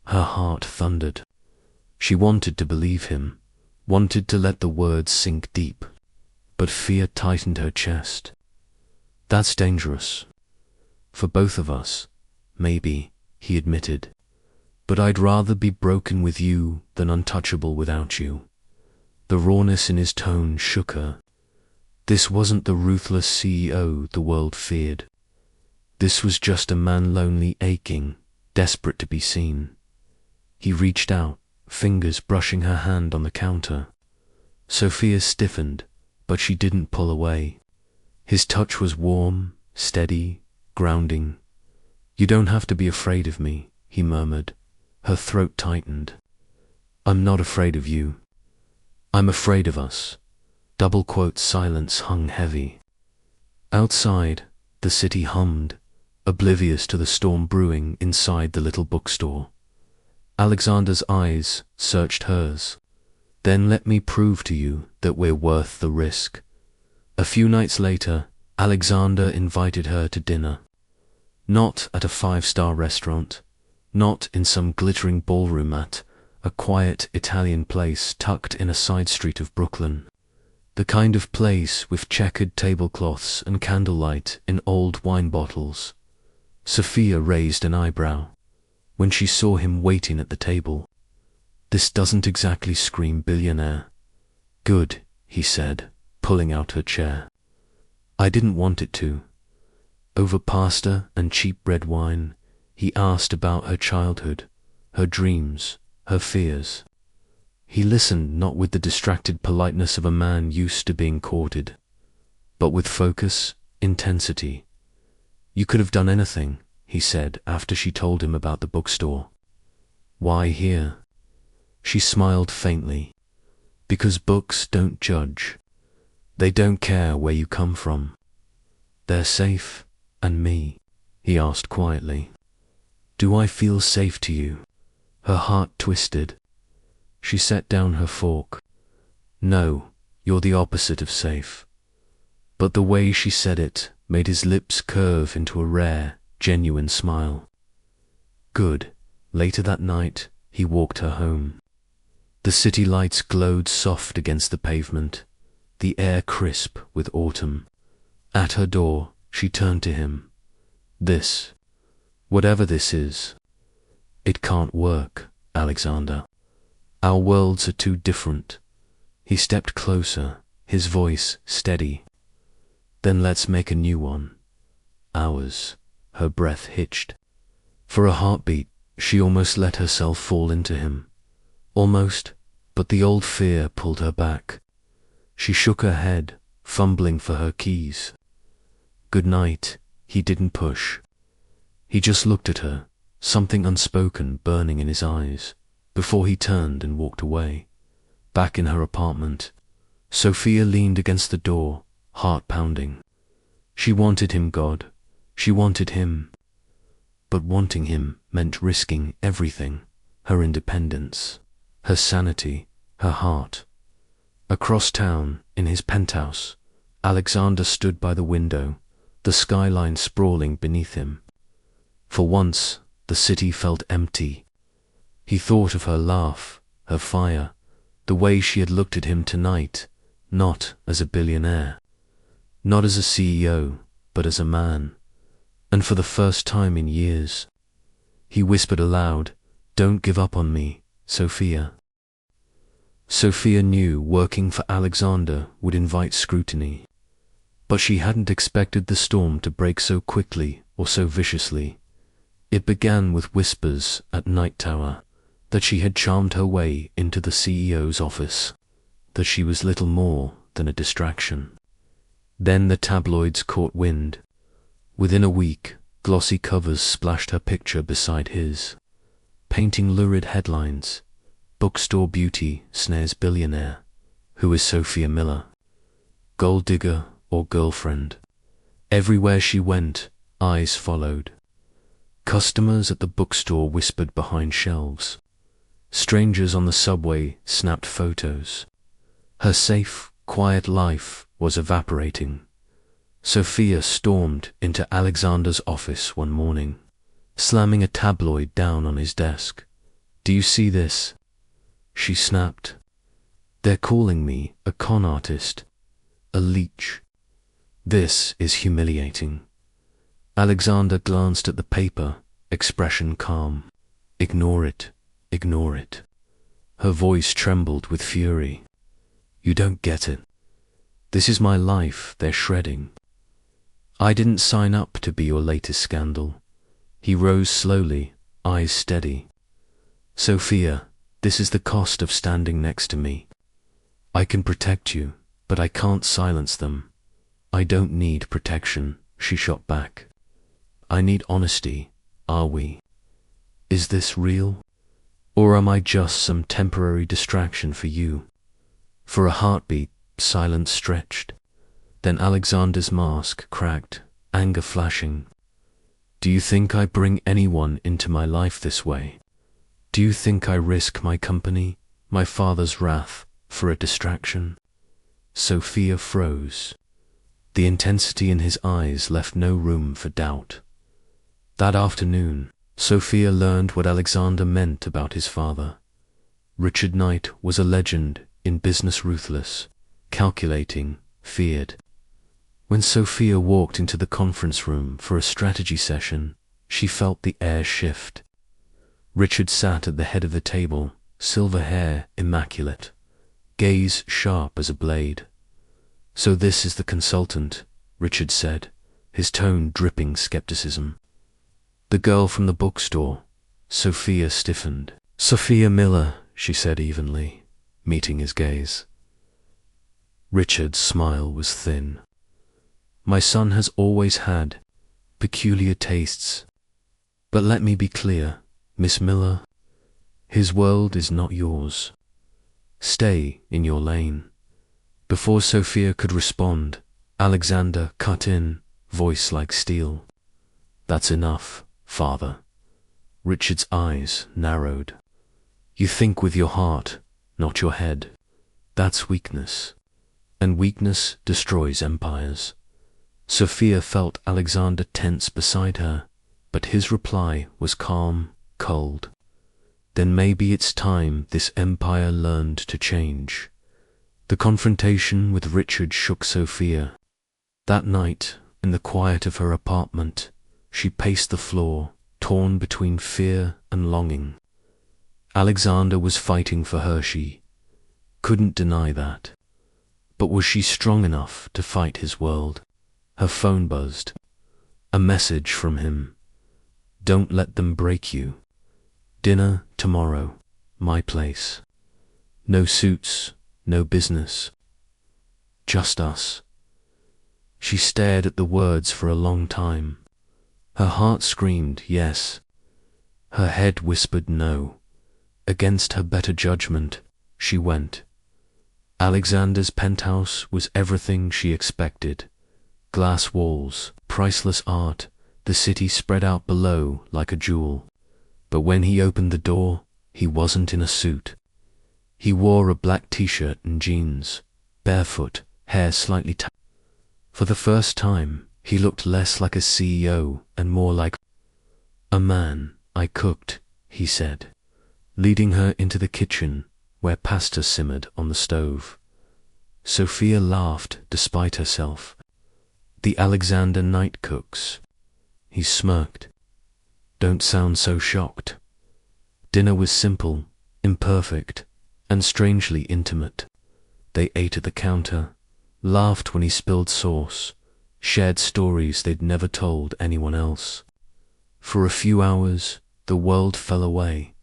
Her heart thundered. She wanted to believe him, wanted to let the words sink deep, but fear tightened her chest. "That's dangerous. For both of us, maybe," he admitted. But I'd rather be broken with you than untouchable without you. The rawness in his tone shook her. This wasn't the ruthless CEO the world feared. This was just a man lonely, aching, desperate to be seen. He reached out, fingers brushing her hand on the counter. Sophia stiffened, but she didn't pull away. His touch was warm, steady, grounding. "You don't have to be afraid of me," he murmured. Her throat tightened. "I'm not afraid of you. I'm afraid of us." Double quote silence hung heavy. Outside, the city hummed, oblivious to the storm brewing inside the little bookstore. Alexander's eyes searched hers. "Then let me prove to you that we're worth the risk." A few nights later, Alexander invited her to dinner. Not at a five-star restaurant, not in some glittering ballroom at a quiet Italian place tucked in a side street of Brooklyn. The kind of place with checkered tablecloths and candlelight in old wine bottles. Sophia raised an eyebrow when she saw him waiting at the table. "This doesn't exactly scream billionaire." "Good," he said, pulling out her chair. "I didn't want it to." Over pasta and cheap red wine, he asked about her childhood, her dreams, her fears. He listened not with the distracted politeness of a man used to being courted, but with focus, intensity. "You could have done anything," he said after she told him about the bookstore. "Why here?" She smiled faintly. "Because books don't judge. They don't care where you come from. They're safe, and me," he asked quietly. "Do I feel safe to you?" Her heart twisted. She set down her fork. "No, you're the opposite of safe." But the way she said it made his lips curve into a rare, genuine smile. Good. Later that night, he walked her home. The city lights glowed soft against the pavement, the air crisp with autumn. At her door, she turned to him. "This, whatever this is, it can't work, Alexander. Our worlds are too different." He stepped closer, his voice steady. "Then let's make a new one. Ours." Her breath hitched. For a heartbeat, she almost let herself fall into him. Almost, but the old fear pulled her back. She shook her head, fumbling for her keys. "Good night," he didn't push. He just looked at her, something unspoken burning in his eyes, before he turned and walked away. Back in her apartment, Sophia leaned against the door, heart pounding. She wanted him, God. She wanted him. But wanting him meant risking everything, her independence, her sanity, her heart. Across town, in his penthouse, Alexander stood by the window, the skyline sprawling beneath him. For once, the city felt empty. He thought of her laugh, her fire, the way she had looked at him tonight, not as a billionaire, not as a CEO, but as a man. And for the first time in years, he whispered aloud, "Don't give up on me, Sophia." Sophia knew working for Alexander would invite scrutiny, but she hadn't expected the storm to break so quickly or so viciously. It began with whispers at Night Tower that she had charmed her way into the CEO's office, that she was little more than a distraction. Then the tabloids caught wind. Within a week, glossy covers splashed her picture beside his, painting lurid headlines. Bookstore beauty snares billionaire. Who is Sophia Miller? Gold digger or girlfriend? Everywhere she went, eyes followed. Customers at the bookstore whispered behind shelves. Strangers on the subway snapped photos. Her safe, quiet life was evaporating. Sophia stormed into Alexander's office one morning, slamming a tabloid down on his desk. "Do you see this?" She snapped. "They're calling me a con artist, a leech. This is humiliating." Alexander glanced at the paper, expression calm. Ignore it, ignore it. Her voice trembled with fury. You don't get it. This is my life they're shredding. I didn't sign up to be your latest scandal. He rose slowly, eyes steady. Sophia, this is the cost of standing next to me. I can protect you, but I can't silence them. I don't need protection, she shot back. I need honesty, are we? Is this real? Or am I just some temporary distraction for you? For a heartbeat, silence stretched. Then Alexander's mask cracked, anger flashing. Do you think I bring anyone into my life this way? Do you think I risk my company, my father's wrath, for a distraction? Sophia froze. The intensity in his eyes left no room for doubt. That afternoon, Sophia learned what Alexander meant about his father. Richard Knight was a legend in business, ruthless, calculating, feared. When Sophia walked into the conference room for a strategy session, she felt the air shift. Richard sat at the head of the table, silver hair immaculate, gaze sharp as a blade. So this is the consultant, Richard said, his tone dripping skepticism. The girl from the bookstore. Sophia stiffened. Sophia Miller, she said evenly, meeting his gaze. Richard's smile was thin. My son has always had peculiar tastes. But let me be clear, Miss Miller, his world is not yours. Stay in your lane. Before Sophia could respond, Alexander cut in, voice like steel. That's enough, father. Richard's eyes narrowed. You think with your heart, not your head. That's weakness. And weakness destroys empires. Sophia felt Alexander tense beside her, but his reply was calm, cold. Then maybe it's time this empire learned to change. The confrontation with Richard shook Sophia. That night, in the quiet of her apartment, she paced the floor, torn between fear and longing. Alexander was fighting for her, she couldn't deny that. But was she strong enough to fight his world? Her phone buzzed. A message from him. Don't let them break you. Dinner tomorrow, my place. No suits, no business. Just us. She stared at the words for a long time. Her heart screamed yes. Her head whispered no. Against her better judgment, she went. Alexander's penthouse was everything she expected. Glass walls, priceless art, the city spread out below like a jewel. But when he opened the door, he wasn't in a suit. He wore a black t-shirt and jeans, barefoot, hair slightly tied. For the first time, he looked less like a CEO and more like a man. I cooked, he said, leading her into the kitchen where pasta simmered on the stove. Sophia laughed despite herself. The Alexander Knight cooks. He smirked. Don't sound so shocked. Dinner was simple, imperfect, and strangely intimate. They ate at the counter, laughed when he spilled sauce, shared stories they'd never told anyone else. For a few hours, the world fell away.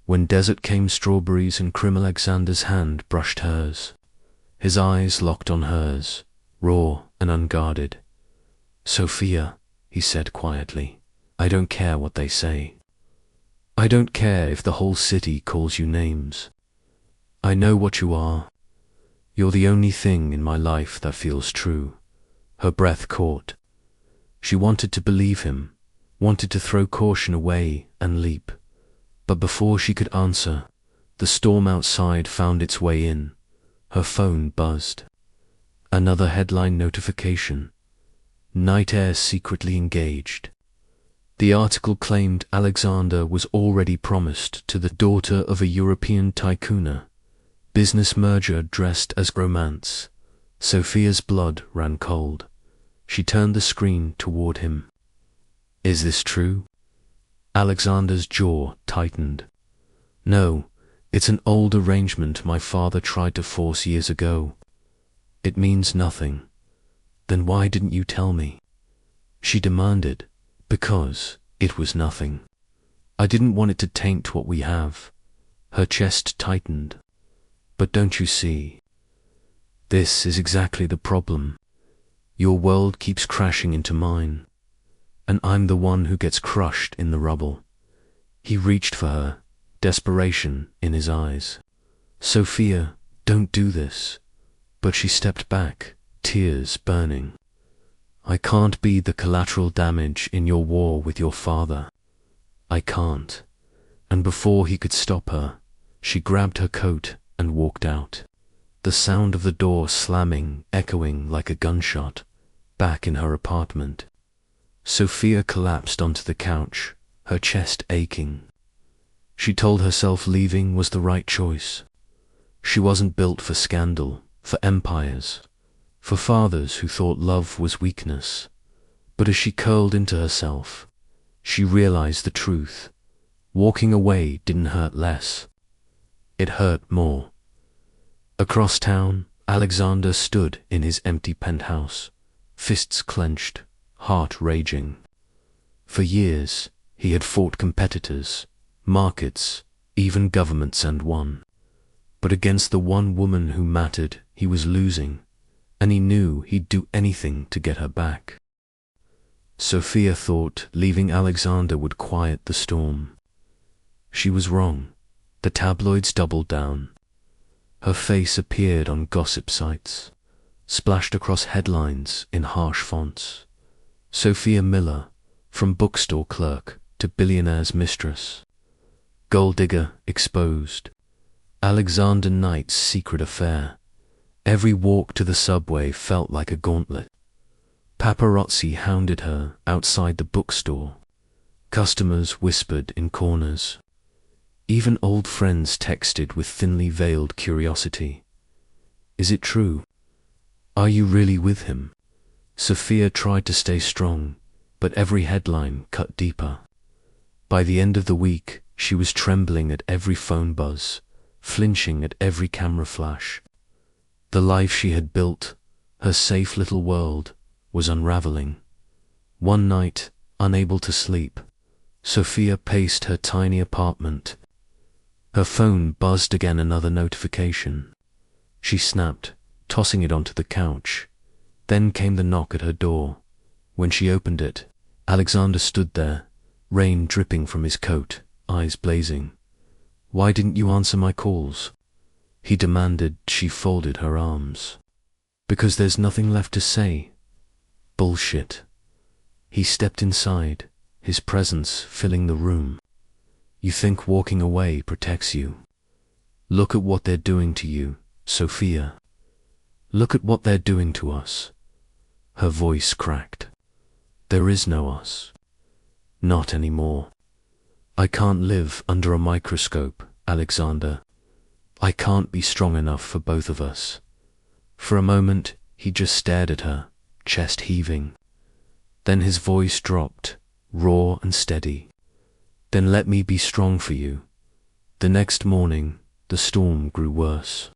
When dessert came, strawberries and cream, Alexander's hand brushed hers. His eyes locked on hers, raw and unguarded. Sophia, he said quietly, I don't care what they say. I don't care if the whole city calls you names. I know what you are. You're the only thing in my life that feels true. Her breath caught. She wanted to believe him, wanted to throw caution away and leap. But before she could answer, the storm outside found its way in. Her phone buzzed. Another headline notification. Night Air secretly engaged. The article claimed Alexander was already promised to the daughter of a European tycoon. Business merger dressed as romance. Sophia's blood ran cold. She turned the screen toward him. Is this true? Alexander's jaw tightened. No, it's an old arrangement my father tried to force years ago. It means nothing. Then why didn't you tell me? She demanded. Because it was nothing. I didn't want it to taint what we have. Her chest tightened. But don't you see? This is exactly the problem. Your world keeps crashing into mine, and I'm the one who gets crushed in the rubble. He reached for her, desperation in his eyes. Sophia, don't do this. But she stepped back, tears burning. I can't be the collateral damage in your war with your father. I can't. And before he could stop her, she grabbed her coat and walked out. The sound of the door slamming, echoing like a gunshot, back in her apartment. Sophia collapsed onto the couch, her chest aching. She told herself leaving was the right choice. She wasn't built for scandal, for empires, for fathers who thought love was weakness. But as she curled into herself, she realized the truth. Walking away didn't hurt less. It hurt more. Across town, Alexander stood in his empty penthouse, fists clenched, heart raging. For years, he had fought competitors, markets, even governments and won. But against the one woman who mattered, he was losing, and he knew he'd do anything to get her back. Sophia thought leaving Alexander would quiet the storm. She was wrong. The tabloids doubled down. Her face appeared on gossip sites, splashed across headlines in harsh fonts. Sophia Miller, from bookstore clerk to billionaire's mistress. Gold digger exposed. Alexander Knight's secret affair. Every walk to the subway felt like a gauntlet. Paparazzi hounded her outside the bookstore. Customers whispered in corners. Even old friends texted with thinly veiled curiosity. Is it true? Are you really with him? Sophia tried to stay strong, but every headline cut deeper. By the end of the week, she was trembling at every phone buzz, flinching at every camera flash. The life she had built, her safe little world, was unraveling. One night, unable to sleep, Sophia paced her tiny apartment. Her phone buzzed again, another notification. She snapped, tossing it onto the couch. Then came the knock at her door. When she opened it, Alexander stood there, rain dripping from his coat, eyes blazing. Why didn't you answer my calls? He demanded. She folded her arms. Because there's nothing left to say. Bullshit. He stepped inside, his presence filling the room. You think walking away protects you? Look at what they're doing to you, Sophia. Look at what they're doing to us. Her voice cracked. There is no us. Not anymore. I can't live under a microscope, Alexander. I can't be strong enough for both of us. For a moment, he just stared at her, chest heaving. Then his voice dropped, raw and steady. Then let me be strong for you. The next morning, the storm grew worse.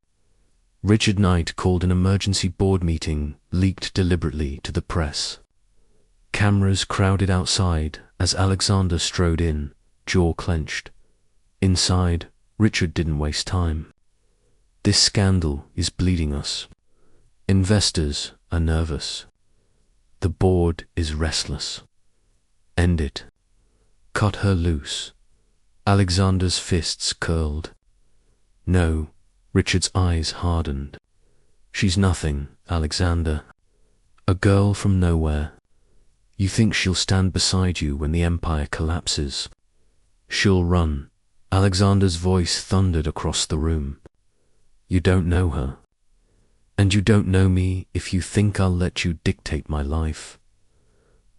Richard Knight called an emergency board meeting, leaked deliberately to the press. Cameras crowded outside as Alexander strode in, jaw clenched. Inside, Richard didn't waste time. This scandal is bleeding us. Investors are nervous. The board is restless. End it. Cut her loose. Alexander's fists curled. No, Richard's eyes hardened. She's nothing, Alexander. A girl from nowhere. You think she'll stand beside you when the empire collapses? She'll run. Alexander's voice thundered across the room. You don't know her. And you don't know me if you think I'll let you dictate my life.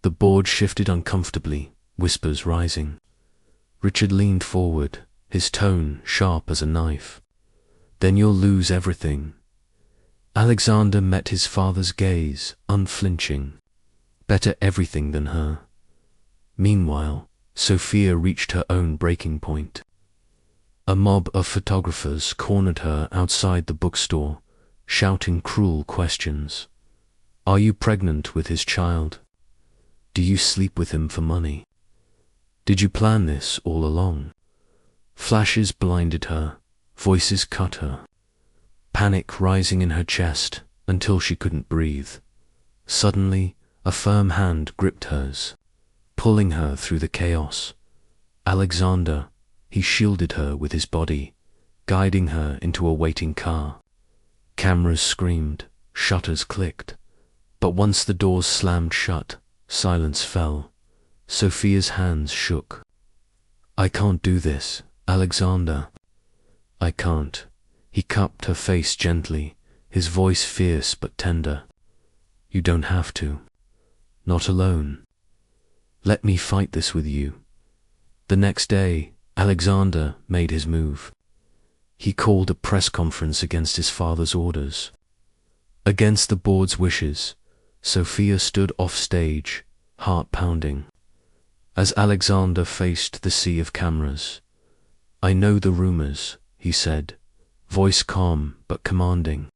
The board shifted uncomfortably, whispers rising. Richard leaned forward, his tone sharp as a knife. Then you'll lose everything. Alexander met his father's gaze, unflinching. Better everything than her. Meanwhile, Sophia reached her own breaking point. A mob of photographers cornered her outside the bookstore, shouting cruel questions. Are you pregnant with his child? Do you sleep with him for money? Did you plan this all along? Flashes blinded her, voices cut her. Panic rising in her chest until she couldn't breathe. Suddenly, a firm hand gripped hers, pulling her through the chaos. Alexander, he shielded her with his body, guiding her into a waiting car. Cameras screamed, shutters clicked. But once the doors slammed shut, silence fell. Sophia's hands shook. I can't do this, Alexander. I can't. He cupped her face gently, his voice fierce but tender. You don't have to. Not alone. Let me fight this with you. The next day, Alexander made his move. He called a press conference against his father's orders. Against the board's wishes, Sophia stood off stage, heart pounding. As Alexander faced the sea of cameras, I know the rumors, he said, voice calm but commanding,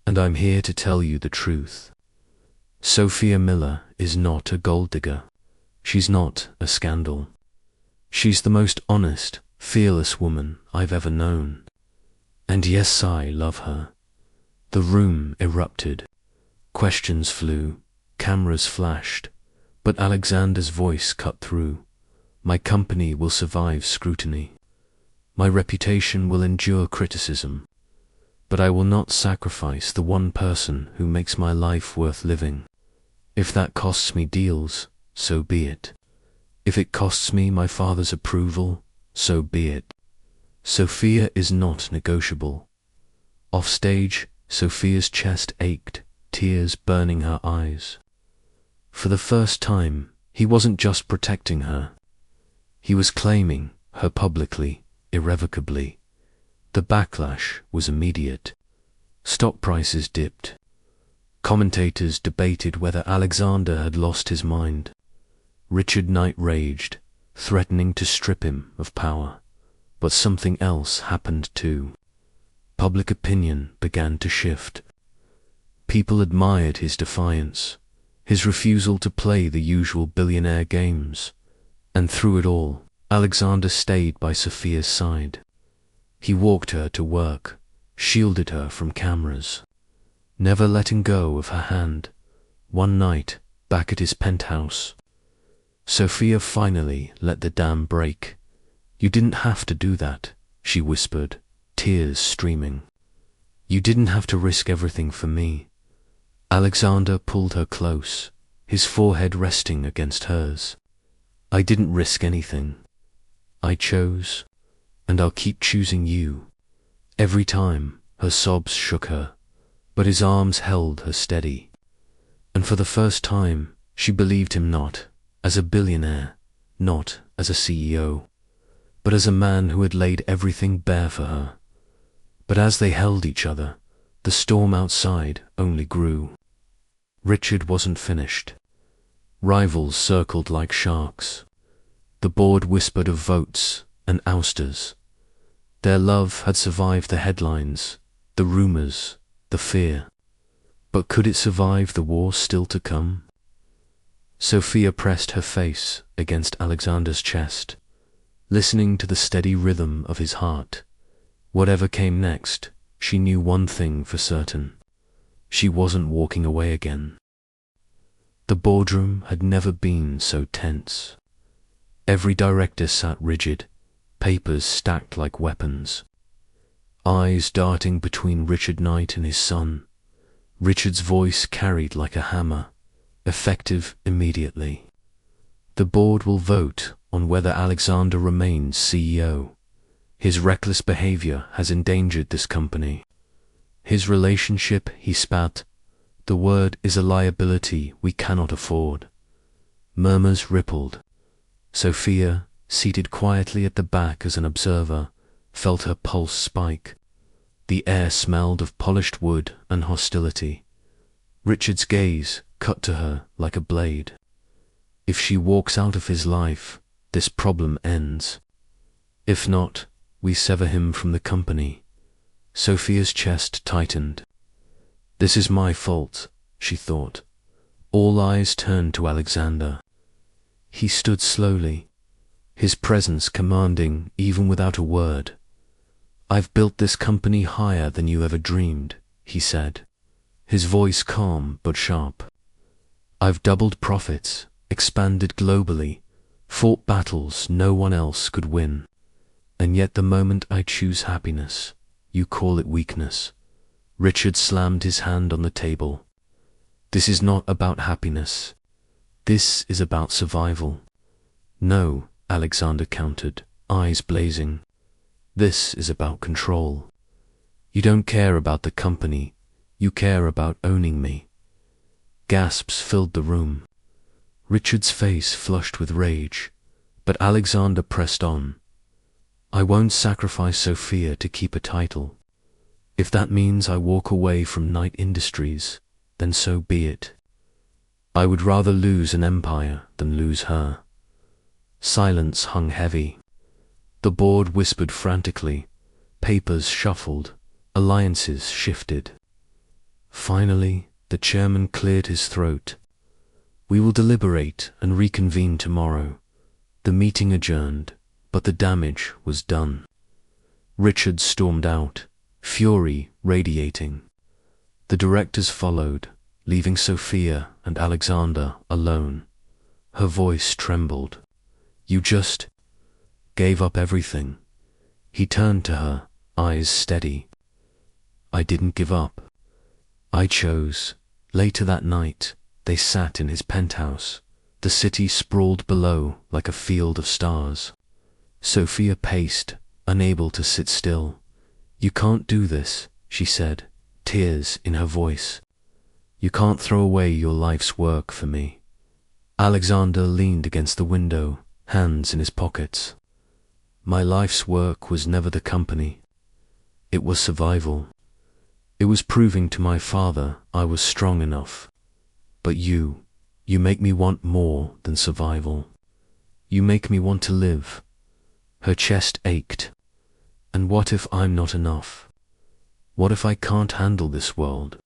and I'm here to tell you the truth. Sophia Miller is not a gold digger. She's not a scandal. She's the most honest, fearless woman I've ever known. And yes, I love her. The room erupted. Questions flew, cameras flashed, but Alexander's voice cut through. My company will survive scrutiny. My reputation will endure criticism. But I will not sacrifice the one person who makes my life worth living. If that costs me deals, so be it. If it costs me my father's approval, so be it. Sophia is not negotiable. Off stage, Sophia's chest ached, tears burning her eyes. For the first time, he wasn't just protecting her. He was claiming her publicly, irrevocably. The backlash was immediate. Stock prices dipped. Commentators debated whether Alexander had lost his mind. Richard Knight raged, threatening to strip him of power. But something else happened too. Public opinion began to shift. People admired his defiance, his refusal to play the usual billionaire games. And through it all, Alexander stayed by Sophia's side. He walked her to work, shielded her from cameras, never letting go of her hand. One night, back at his penthouse, Sophia finally let the dam break. You didn't have to do that, she whispered, tears streaming. You didn't have to risk everything for me. Alexander pulled her close, his forehead resting against hers. I didn't risk anything. I chose, and I'll keep choosing you. Every time, her sobs shook her, but his arms held her steady. And for the first time, she believed him not as a billionaire, not as a CEO, but as a man who had laid everything bare for her. But as they held each other, the storm outside only grew. Richard wasn't finished. Rivals circled like sharks. The board whispered of votes and ousters. Their love had survived the headlines, the rumors, the fear. But could it survive the war still to come? Sophia pressed her face against Alexander's chest, listening to the steady rhythm of his heart. Whatever came next, she knew one thing for certain. She wasn't walking away again. The boardroom had never been so tense. Every director sat rigid, papers stacked like weapons. Eyes darting between Richard Knight and his son. Richard's voice carried like a hammer, effective immediately. The board will vote on whether Alexander remains CEO. His reckless behavior has endangered this company. His relationship, he spat. The word is a liability we cannot afford. Murmurs rippled. Sophia, seated quietly at the back as an observer, felt her pulse spike. The air smelled of polished wood and hostility. Richard's gaze cut to her like a blade. If she walks out of his life, this problem ends. If not, we sever him from the company. Sophia's chest tightened. This is my fault, she thought. All eyes turned to Alexander. He stood slowly, his presence commanding even without a word. I've built this company higher than you ever dreamed, he said, his voice calm but sharp. I've doubled profits, expanded globally, fought battles no one else could win. And yet the moment I choose happiness, you call it weakness. Richard slammed his hand on the table. This is not about happiness. This is about survival. No, Alexander countered, eyes blazing. This is about control. You don't care about the company. You care about owning me. Gasps filled the room. Richard's face flushed with rage, but Alexander pressed on. I won't sacrifice Sophia to keep a title. If that means I walk away from Knight Industries, then so be it. I would rather lose an empire than lose her. Silence hung heavy. The board whispered frantically. Papers shuffled. Alliances shifted. Finally, the chairman cleared his throat. We will deliberate and reconvene tomorrow. The meeting adjourned, but the damage was done. Richard stormed out, fury radiating. The directors followed, leaving Sophia and Alexander alone. Her voice trembled. You just gave up everything. He turned to her, eyes steady. I didn't give up. I chose. Later that night, they sat in his penthouse. The city sprawled below like a field of stars. Sophia paced, unable to sit still. You can't do this, she said, tears in her voice. You can't throw away your life's work for me. Alexander leaned against the window, hands in his pockets. My life's work was never the company. It was survival. It was proving to my father I was strong enough. But you make me want more than survival. You make me want to live. Her chest ached. And what if I'm not enough? What if I can't handle this world?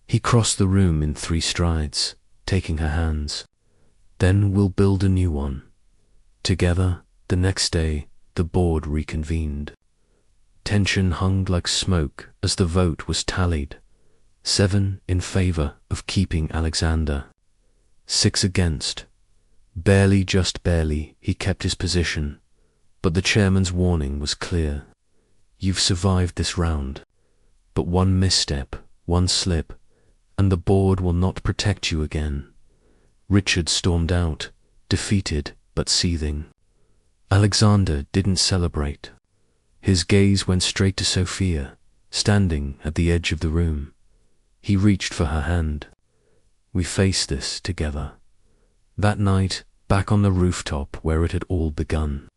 He crossed the room in 3 strides, taking her hands. Then we'll build a new one. Together, the next day, the board reconvened. Tension hung like smoke as the vote was tallied. 7 in favor of keeping Alexander. 6 against. Barely, just barely, he kept his position. But the chairman's warning was clear. You've survived this round. But one misstep, one slip, and the board will not protect you again. Richard stormed out, defeated but seething. Alexander didn't celebrate. His gaze went straight to Sophia, standing at the edge of the room. He reached for her hand. We faced this together. That night, back on the rooftop where it had all begun.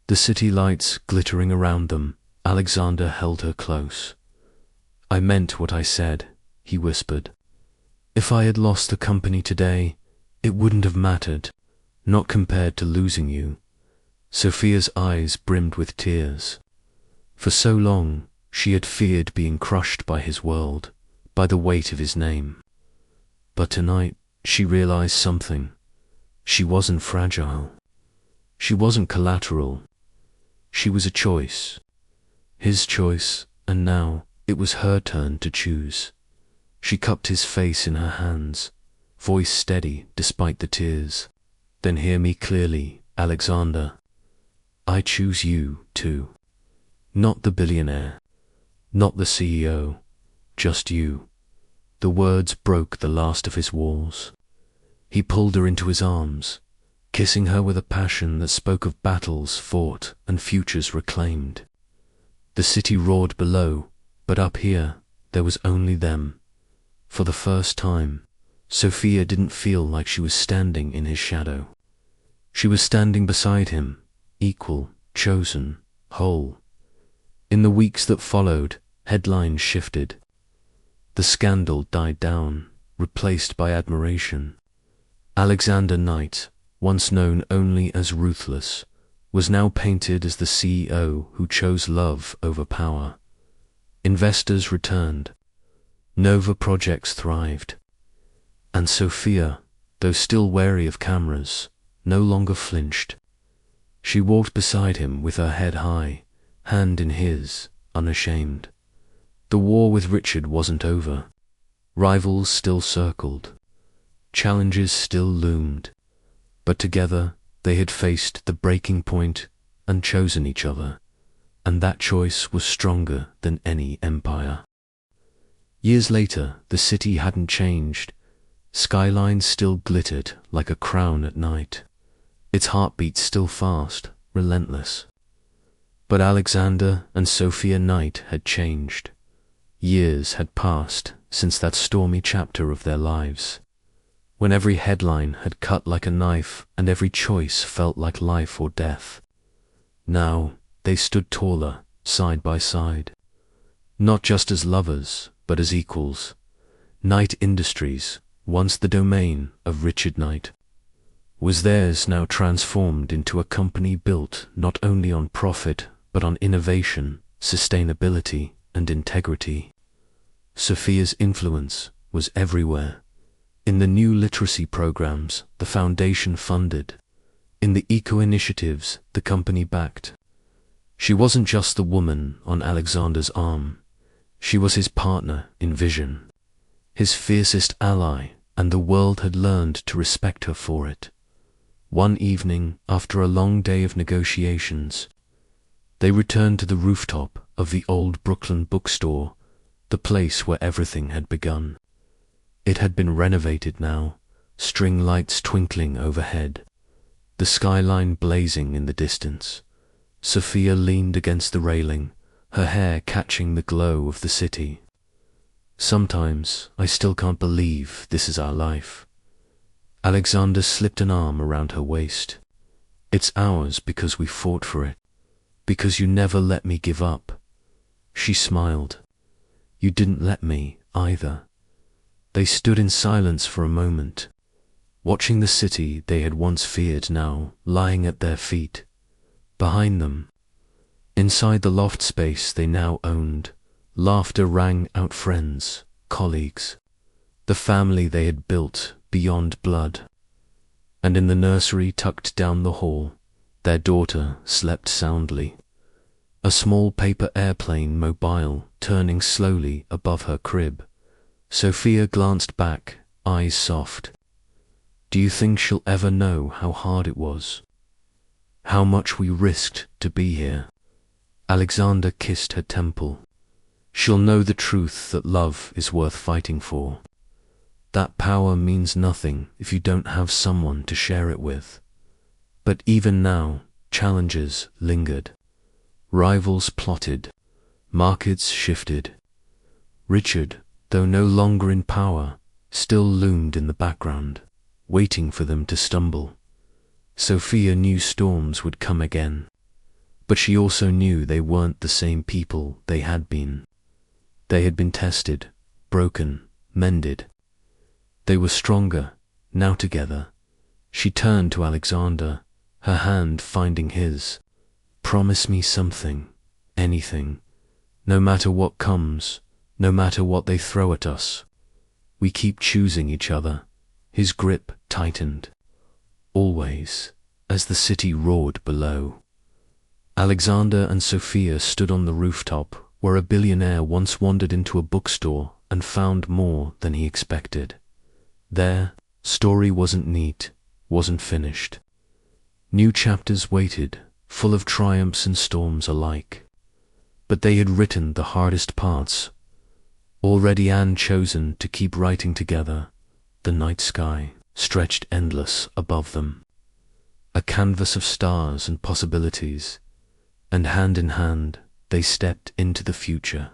The city lights glittering around them, Alexander held her close. I meant what I said, he whispered. If I had lost the company today, it wouldn't have mattered, not compared to losing you. Sophia's eyes brimmed with tears. For so long, she had feared being crushed by his world, by the weight of his name. But tonight, she realized something. She wasn't fragile. She wasn't collateral. She was a choice. His choice, and now it was her turn to choose. She cupped his face in her hands, voice steady despite the tears. Then hear me clearly, Alexander. I choose you, too. Not the billionaire, not the CEO, just you. The words broke the last of his walls. He pulled her into his arms, kissing her with a passion that spoke of battles fought and futures reclaimed. The city roared below, but up here there was only them. For the first time, Sophia didn't feel like she was standing in his shadow. She was standing beside him, equal, chosen, whole. In the weeks that followed, headlines shifted. The scandal died down, replaced by admiration. Alexander Knight, once known only as ruthless, was now painted as the CEO who chose love over power. Investors returned. Nova projects thrived. And Sophia, though still wary of cameras, no longer flinched. She walked beside him with her head high, hand in his, unashamed. The war with Richard wasn't over. Rivals still circled. Challenges still loomed. But together they had faced the breaking point and chosen each other, and that choice was stronger than any empire. Years later, the city hadn't changed. Skylines still glittered like a crown at night. Its heartbeat still fast, relentless. But Alexander and Sophia Knight had changed. Years had passed since that stormy chapter of their lives, when every headline had cut like a knife and every choice felt like life or death. Now they stood taller, side by side, not just as lovers, but as equals. Knight Industries, once the domain of Richard Knight, was theirs, now transformed into a company built not only on profit, but on innovation, sustainability, and integrity. Sophia's influence was everywhere. In the new literacy programs the foundation funded, in the eco-initiatives the company backed. She wasn't just the woman on Alexander's arm. She was his partner in vision, his fiercest ally, and the world had learned to respect her for it. One evening, after a long day of negotiations, they returned to the rooftop of the old Brooklyn bookstore, the place where everything had begun. It had been renovated now, string lights twinkling overhead, the skyline blazing in the distance. Sophia leaned against the railing, her hair catching the glow of the city. "Sometimes I still can't believe this is our life." Alexander slipped an arm around her waist. "It's ours because we fought for it, because you never let me give up." She smiled. "You didn't let me, either." They stood in silence for a moment, watching the city they had once feared now lying at their feet. Behind them, inside the loft space they now owned, laughter rang out, friends, colleagues, the family they had built beyond blood. And in the nursery tucked down the hall, their daughter slept soundly, a small paper airplane mobile turning slowly above her crib. Sophia glanced back, eyes soft. "Do you think she'll ever know how hard it was? How much we risked to be here?" Alexander kissed her temple. "She'll know the truth that love is worth fighting for. That power means nothing if you don't have someone to share it with." But even now, challenges lingered. Rivals plotted. Markets shifted. Richard, though no longer in power, still loomed in the background, waiting for them to stumble. Sophia knew storms would come again, but she also knew they weren't the same people they had been. They had been tested, broken, mended. They were stronger, now together. She turned to Alexander, her hand finding his. "Promise me something, anything, no matter what comes, no matter what they throw at us. We keep choosing each other." His grip tightened. "Always," as the city roared below. Alexander and Sophia stood on the rooftop where a billionaire once wandered into a bookstore and found more than he expected. Their story wasn't neat, wasn't finished. New chapters waited, full of triumphs and storms alike. But they had written the hardest parts, already and chosen to keep writing together. The night sky stretched endless above them, a canvas of stars and possibilities, and hand in hand they stepped into the future.